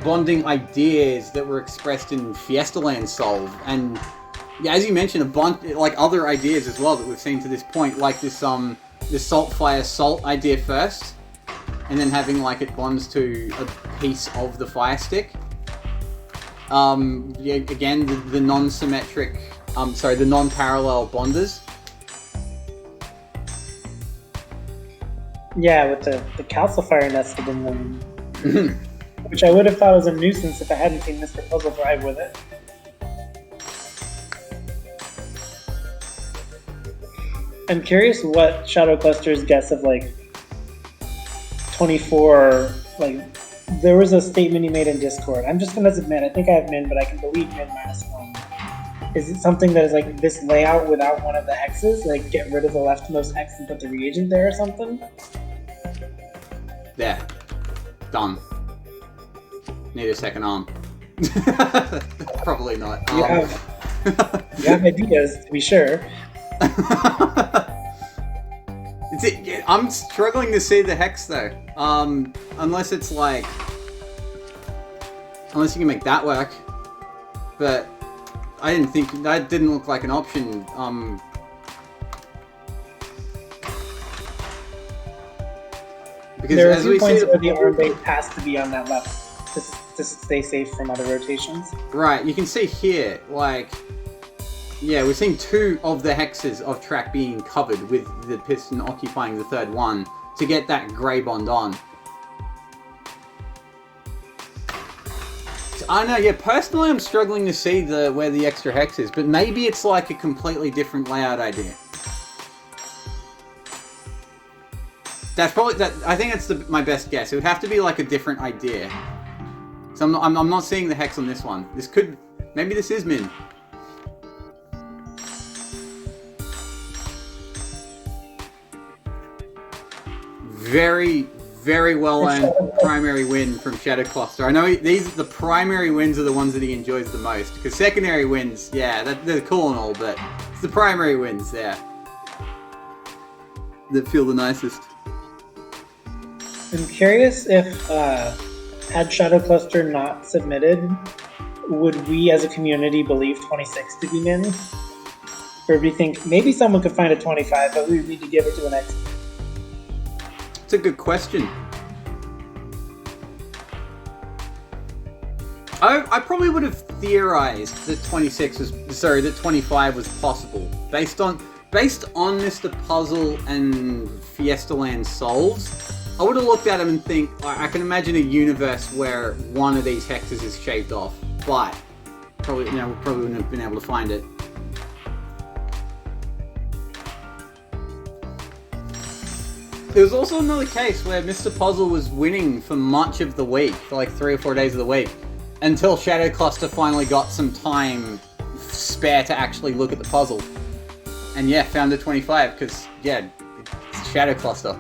bonding ideas that were expressed in Fiesta Land Solve, and yeah, as you mentioned, a bunch like other ideas as well that we've seen to this point, like this Salt Fire Salt idea first, and then having like it bonds to a piece of the fire stick. Yeah, again, the non-symmetric, the non-parallel bonders. Yeah, with the calcifier nested in them, which I would have thought was a nuisance if I hadn't seen Mr. Puzzle drive with it. I'm curious what Shadow Cluster's guess of like 24, like there was a statement he made in Discord. I'm just gonna admit, I think I have min, but I can delete min -1. Is it something that is like this layout without one of the hexes? Like get rid of the leftmost hex and put the reagent there or something? There. Done. Need a second arm. Probably not. You have ideas, to be sure. I'm struggling to see the hex though. Unless it's like, unless you can make that work. But I didn't think that didn't look like an option. Because there are as a few we points see, where the arm base has to be on that left to stay safe from other rotations. right, you can see here, like, yeah, we're seeing two of the hexes of track being covered with the piston occupying the third one to get that grey bond on. So, I don't know, yeah, personally I'm struggling to see where the extra hex is, but maybe it's like a completely different layout idea. That's probably, I think that's my best guess. It would have to be like a different idea. So I'm not seeing the hex on this one. This could, maybe this is min. Very, very well-earned primary win from Shadow Cluster. I know the primary wins are the ones that he enjoys the most, because secondary wins, yeah, they're cool and all, but it's the primary wins, yeah, that feel the nicest. I'm curious if, had Shadow Cluster not submitted, would we as a community believe 26 to be min? Or do you think maybe someone could find a 25, but we need to give it to an expert? It's a good question. I probably would have theorized that 25 was possible based on Mr. Puzzle and Fiesta Land solves. I would have looked at them and think, I can imagine a universe where one of these hexes is shaved off, but probably we wouldn't have been able to find it. There was also another case where Mr. Puzzle was winning for much of the week, for like 3 or 4 days of the week, until Shadow Cluster finally got some time spare to actually look at the puzzle. And yeah, found the 25, because, yeah, it's Shadow Cluster.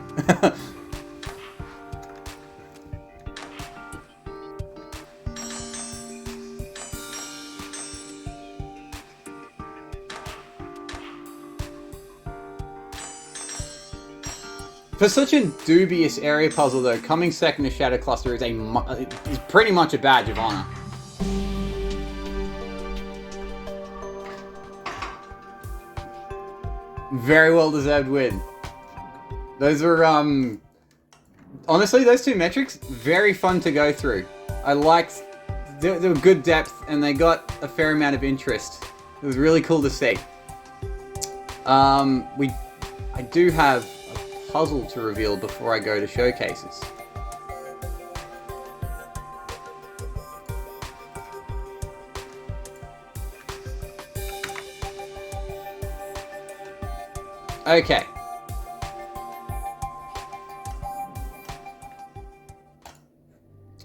For such a dubious area puzzle, though, coming second to Shadow Cluster is pretty much a badge of honor. Very well deserved win. Those were, honestly, those two metrics, very fun to go through. I liked, they were good depth, and they got a fair amount of interest. It was really cool to see. I do have puzzle to reveal before I go to showcases. Okay.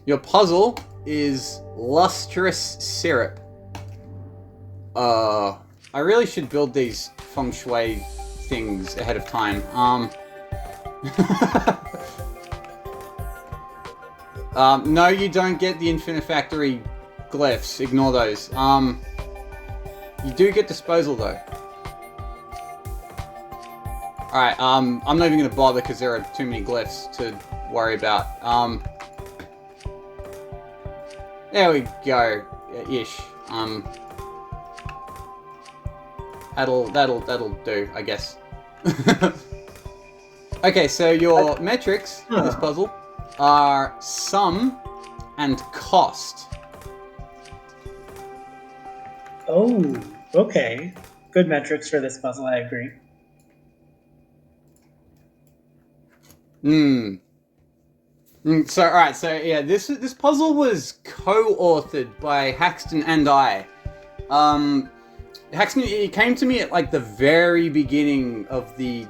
Your puzzle is lustrous syrup. I really should build these feng shui things ahead of time. No, you don't get the Infinifactory glyphs. Ignore those. You do get disposal though. Alright, I'm not even gonna bother because there are too many glyphs to worry about. There we go. Ish. That'll do, I guess. Okay, so your metrics for this puzzle are sum and cost. Oh, okay. Good metrics for this puzzle, I agree. So, alright, so yeah, this puzzle was co-authored by Haxton and I. Haxton, it came to me at like the very beginning of the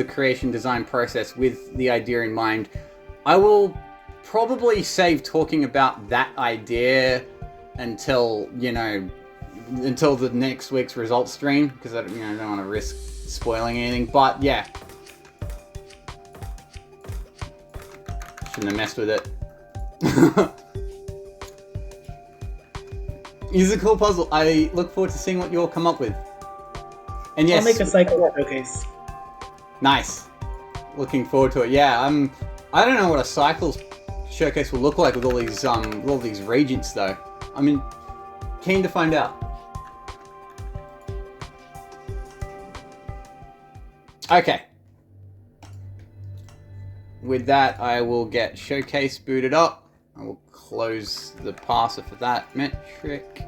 creation design process with the idea in mind. I will probably save talking about that idea until, until the next week's results stream, because I don't want to risk spoiling anything, but yeah. Shouldn't have messed with it. It's a cool puzzle. I look forward to seeing what you'll come up with. And yes, I'll make a cycle showcase. Nice. Looking forward to it. Yeah, I don't know what a cycles showcase will look like with all these regents though. I mean, keen to find out. Okay. With that, I will get showcase booted up. I will close the parser for that metric.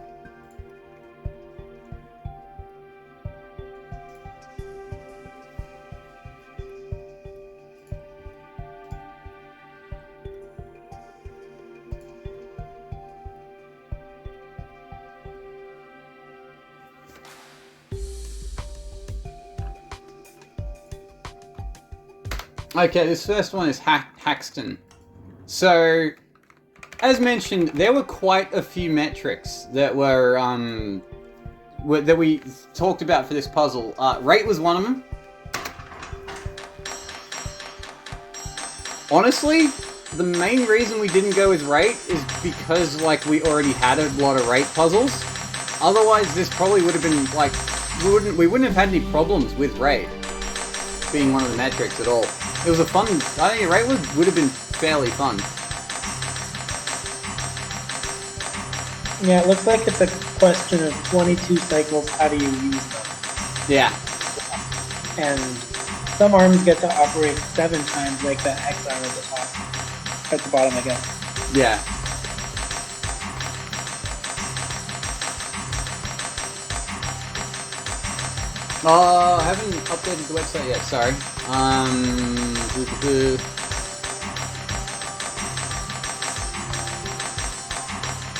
Okay, this first one is Haxton. So, as mentioned, there were quite a few metrics that were that we talked about for this puzzle. Rate was one of them. Honestly, the main reason we didn't go with rate is because we already had a lot of rate puzzles. Otherwise, this probably would have been we wouldn't have had any problems with rate being one of the metrics at all. It was a fun. I think rate would have been fairly fun. Yeah, it looks like it's a question of 22 cycles, how do you use them? Yeah. And some arms get to operate 7 times, like that X arm at the top. At the bottom, I guess. Yeah. I haven't updated the website yet, sorry.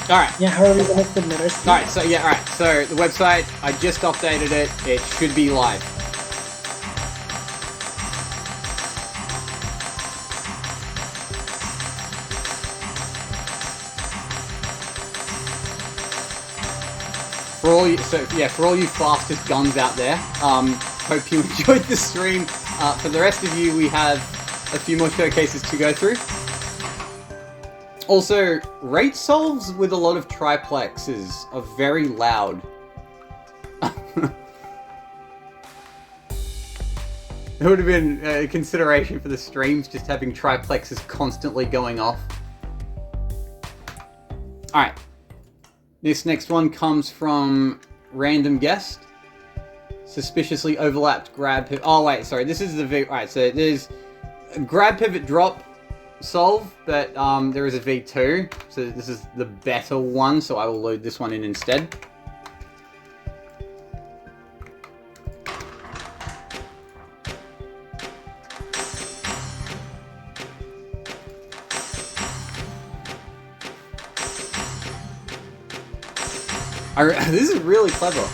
Alright. Yeah, how are we going to submit our speed? Alright, so yeah, alright. So the website, I just updated it. It should be live. For all you fastest guns out there, hope you enjoyed the stream. For the rest of you, we have a few more showcases to go through. Also, rate solves with a lot of triplexes are very loud. It would have been a consideration for the streams just having triplexes constantly going off. Alright. This next one comes from Random Guest. Suspiciously overlapped grab pivot. Oh wait, sorry. This is the alright, so there's a grab pivot drop solve, but there is a V2. So this is the better one, so I will load this one in instead. This is really clever.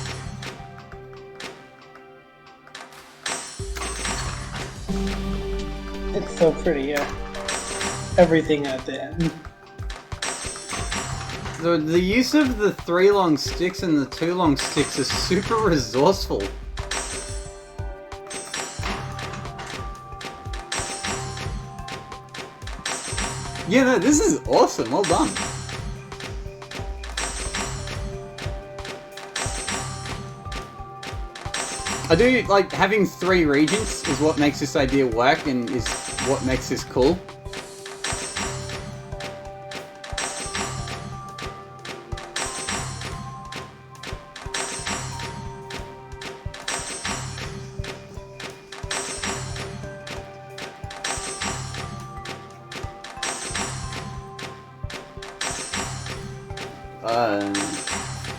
so pretty, yeah. Everything at the end. The use of the 3 long sticks and the 2 long sticks is super resourceful. Yeah, no, this is awesome. Well done. I do like having 3 regents is what makes this idea work and is what makes this cool.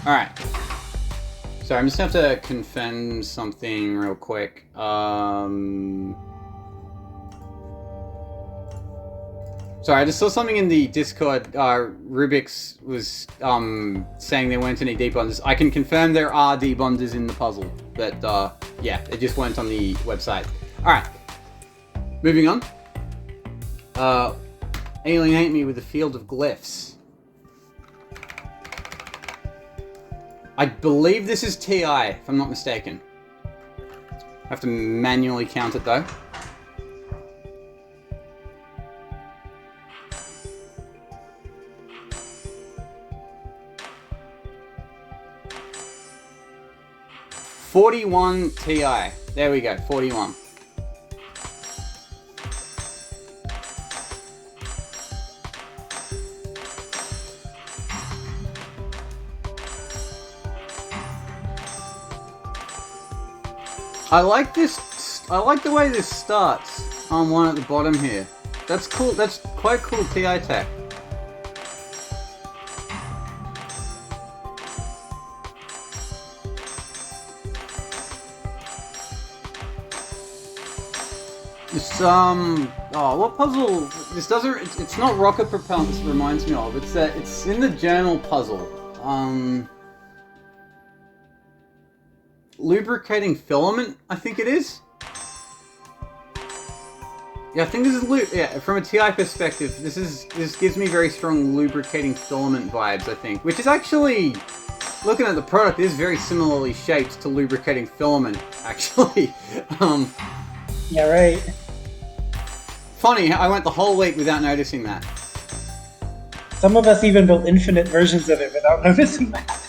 Alright. Sorry, I'm just gonna have to confirm something real quick. Sorry, I just saw something in the Discord. Rubik's was saying there weren't any debonders. I can confirm there are debonders in the puzzle, but yeah, it just weren't on the website. Alright. Moving on. Alienate me with a field of glyphs. I believe this is TI, if I'm not mistaken. I have to manually count it though. $41 TI. There we go, 41. I like this. I like the way this starts on one at the bottom here. That's cool. That's quite cool TI tech. This oh, what puzzle? This doesn't. It's not rocket propellant. This reminds me of. It's in the journal puzzle. Lubricating filament, I think it is. Yeah, I think this is yeah. From a TI perspective, this gives me very strong lubricating filament vibes. I think, which is actually, looking at the product, is very similarly shaped to lubricating filament. Actually, Yeah, right. Funny, I went the whole week without noticing that. Some of us even built infinite versions of it without noticing that.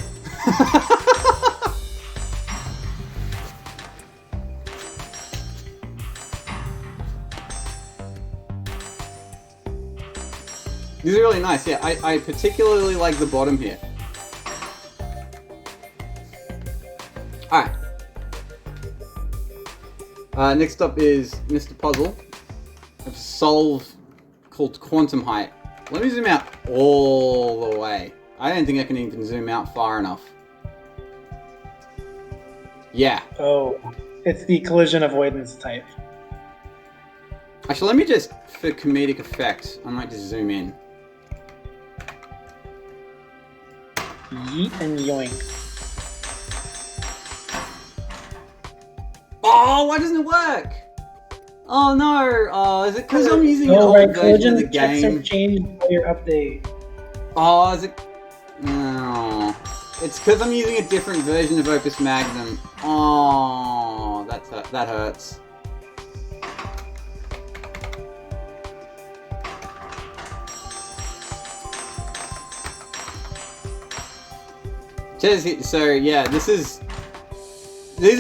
These are really nice, yeah. I particularly like the bottom here. Alright. Next up is Mr. Puzzle. I've solved called Quantum Height. Let me zoom out all the way. I don't think I can even zoom out far enough. Yeah. Oh, it's the collision avoidance type. Actually, let me just, for comedic effect, I might just zoom in. Yeet and yoink. Oh, why doesn't it work? Oh no! Oh, is it because I'm using an old version of the checks game? have changed by your update. Oh, is it? No. It's because I'm using a different version of Opus Magnum. Oh, that hurts. So yeah, these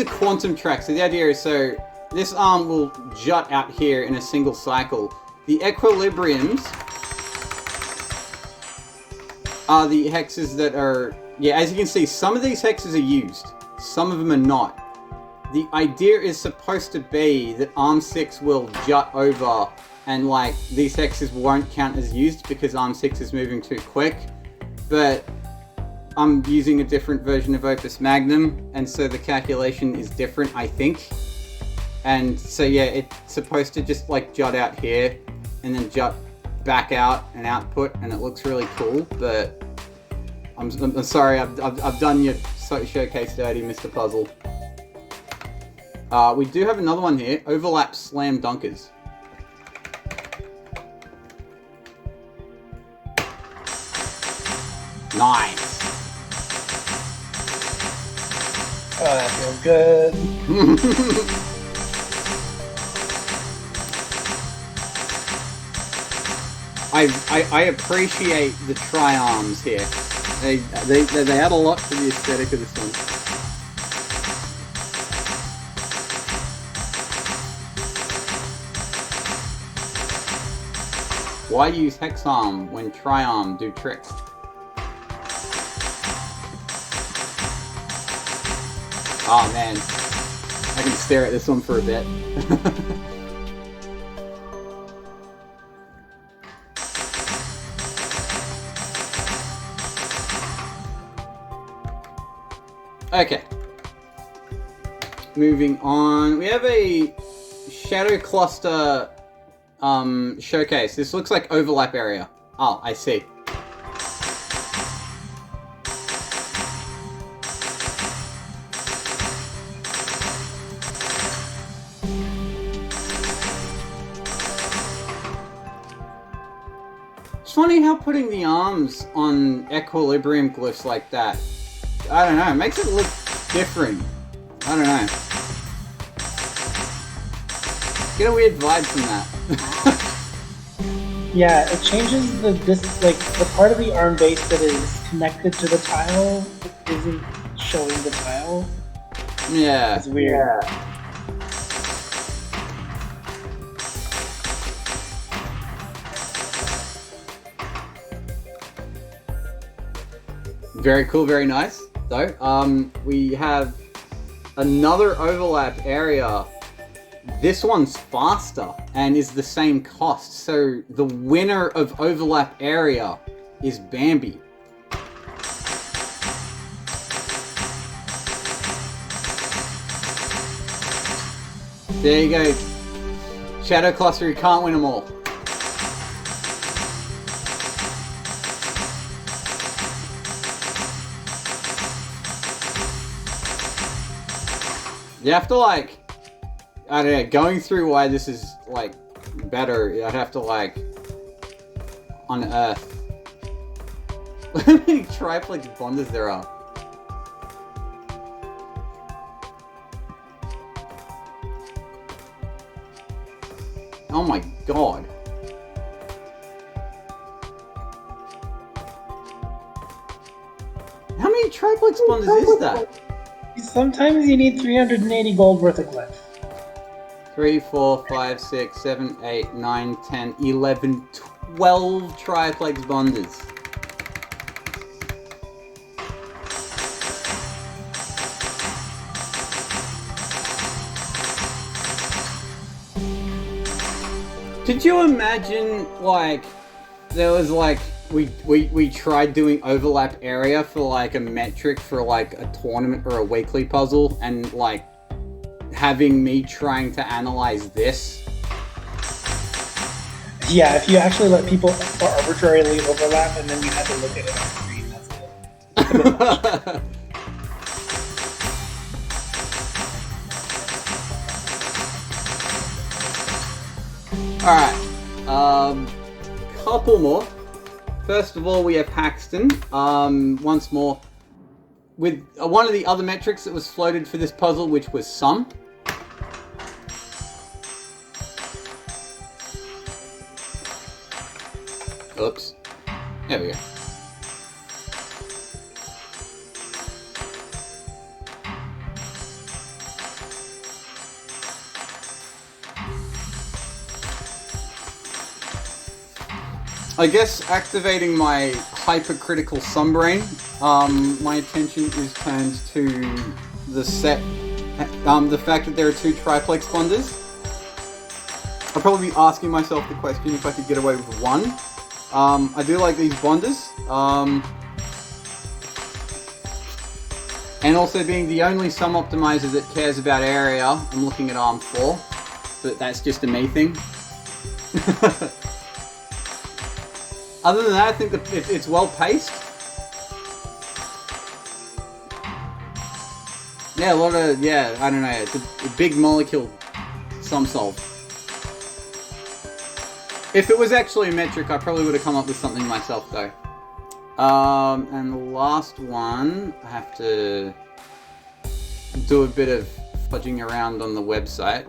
are quantum tracks. So the idea is, so this arm will jut out here in a single cycle. The equilibriums are the hexes that are, yeah, as you can see, some of these hexes are used, some of them are not. The idea is supposed to be that arm 6 will jut over and like these hexes won't count as used because arm 6 is moving too quick, but I'm using a different version of Opus Magnum, and so the calculation is different, I think. And so yeah, it's supposed to just like jut out here, and then jut back out and output, and it looks really cool, but I'm sorry, I've done your showcase dirty, Mr. Puzzle. We do have another one here, Overlap Slam Dunkers. Nice. Oh, that feels good. I appreciate the tri-arms here. They add a lot to the aesthetic of this one. Why use Hexarm when Tri-Arm do tricks? Oh man, I can stare at this one for a bit. Okay. Moving on, we have a Shadow Cluster showcase. This looks like overlap area. Oh, I see. It's funny how putting the arms on equilibrium glyphs like that, I don't know, it makes it look different. I don't know. Get a weird vibe from that. Yeah, it changes the part of the arm base that is connected to the tile that isn't showing the tile. Yeah. It's weird. Yeah. Very cool, very nice, though. We have another overlap area. This one's faster and is the same cost, so the winner of overlap area is Bambi. There you go. Shadow Cluster, you can't win them all. You have to like, I don't know, going through why this is like better, I'd have to like unearth how many triplex bonders there are. Oh my god. How many triplex bonders is that? Sometimes you need 380 gold worth of glyph. 3, 4, 5, 6, 7, 8, 9, 10, 11, 12 triplex bonders. Could you imagine, like, there was like, we tried doing overlap area for like a metric for like a tournament or a weekly puzzle, and like having me trying to analyze this? Yeah, if you actually let people arbitrarily overlap and then you had to look at it on screen, that's it. Alright, couple more. First of all, we have Paxton, once more, with one of the other metrics that was floated for this puzzle, which was sum. Oops. There we go. I guess activating my hypercritical sunbrain, my attention is turned to the the fact that there are 2 triplex bonders. I'll probably be asking myself the question if I could get away with 1. I do like these bonders, and also being the only sum optimizer that cares about area, I'm looking at arm 4, but that's just a me thing. Other than that, I think that it's well paced. Yeah, a lot of, yeah, I don't know, it's a big molecule sum solve. If it was actually a metric, I probably would have come up with something myself, though. And the last one, I have to do a bit of fudging around on the website.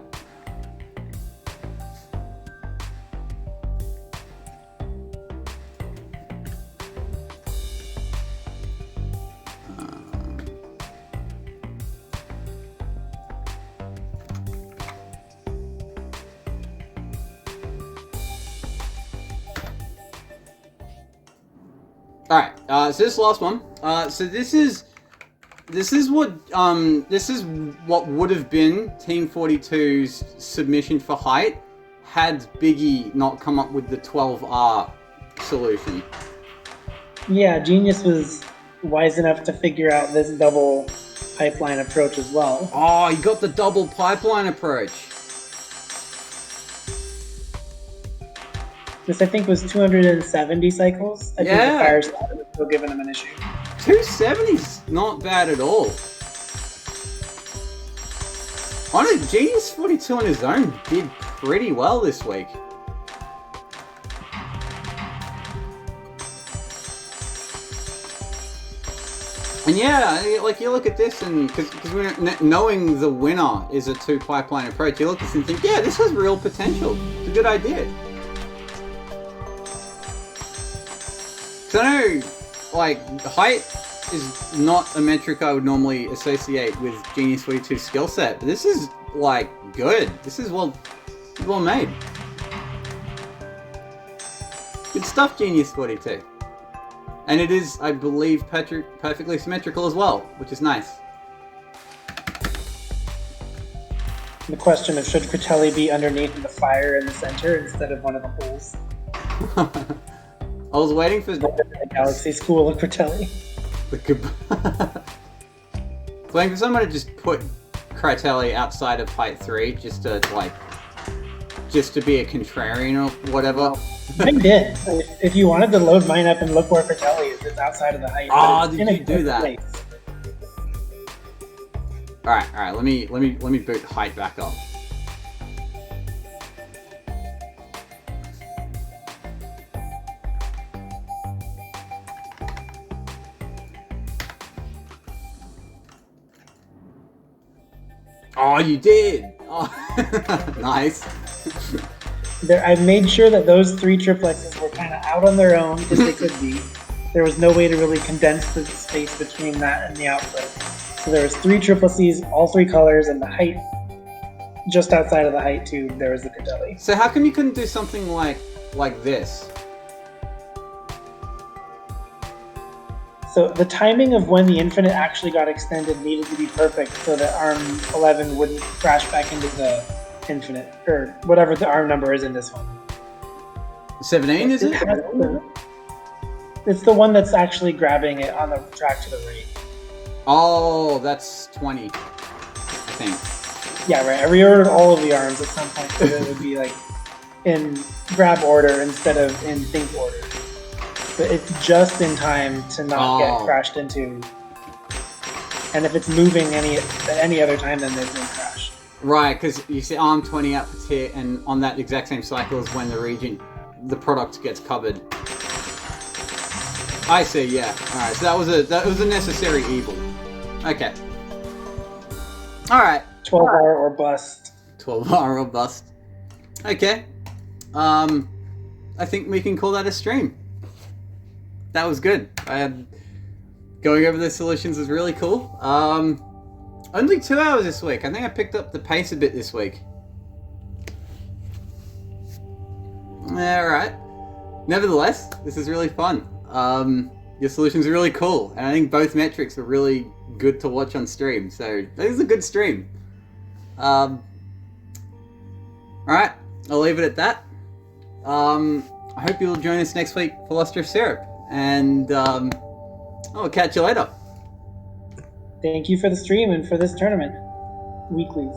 Alright, so this last one. So this is what would have been Team 42's submission for height had Biggie not come up with the 12R solution. Yeah, Genius was wise enough to figure out this double pipeline approach as well. Oh, you got the double pipeline approach. This, I think, was 270 cycles. I think the fire starter was still giving him an issue. 270's not bad at all. Genius 42 on his own did pretty well this week. And yeah, like you look at this, and because knowing the winner is a 2 pipeline approach, you look at this and think, yeah, this has real potential. It's a good idea. So I know, like, height is not a metric I would normally associate with Genius 42's skill set, but this is, like, good. This is well made. Good stuff, Genius 42. And it is, I believe, perfectly symmetrical as well, which is nice. The question of should Critelli be underneath the fire in the center instead of one of the holes? I was waiting for the Galaxy School of Critelli. Waiting for someone to just put Critelli outside of height 3 just to be a contrarian or whatever. I did. If you wanted to load mine up and look where Critelli is, it's outside of the height. Oh, did you do that? Alright, let me boot height back up. Oh, you did! Oh, nice. I made sure that those 3 triplexes were kind of out on their own, because they could be. There was no way to really condense the space between that and the output. So there was 3 triplices, all 3 colors, and the height, just outside of the height tube, there was the Critelli. So how come you couldn't do something like this? So the timing of when the infinite actually got extended needed to be perfect so that ARM 11 wouldn't crash back into the infinite, or whatever the ARM number is in this one. 17, is it? It's the one that's actually grabbing it on the track to the right. Oh, that's 20, I think. Yeah, right. I reordered all of the ARMs at some point so that it would be like in grab order instead of in think order. But it's just in time to not get crashed into. And if it's moving any other time, then there's no crash. Right, because you see ARM 20 outputs here, and on that exact same cycle is when the product gets covered. I see, yeah. Alright, so that was a necessary evil. Okay. Alright. 12R or bust. 12R or bust. Okay. I think we can call that a stream. That was good. Going over the solutions was really cool. Only 2 hours this week. I think I picked up the pace a bit this week. Alright. Nevertheless, this is really fun. Your solutions are really cool. And I think both metrics are really good to watch on stream. So, this is a good stream. Alright. I'll leave it at that. I hope you'll join us next week for Luster of Syrup. And I'll catch you later. Thank you for the stream and for this tournament. Weeklies.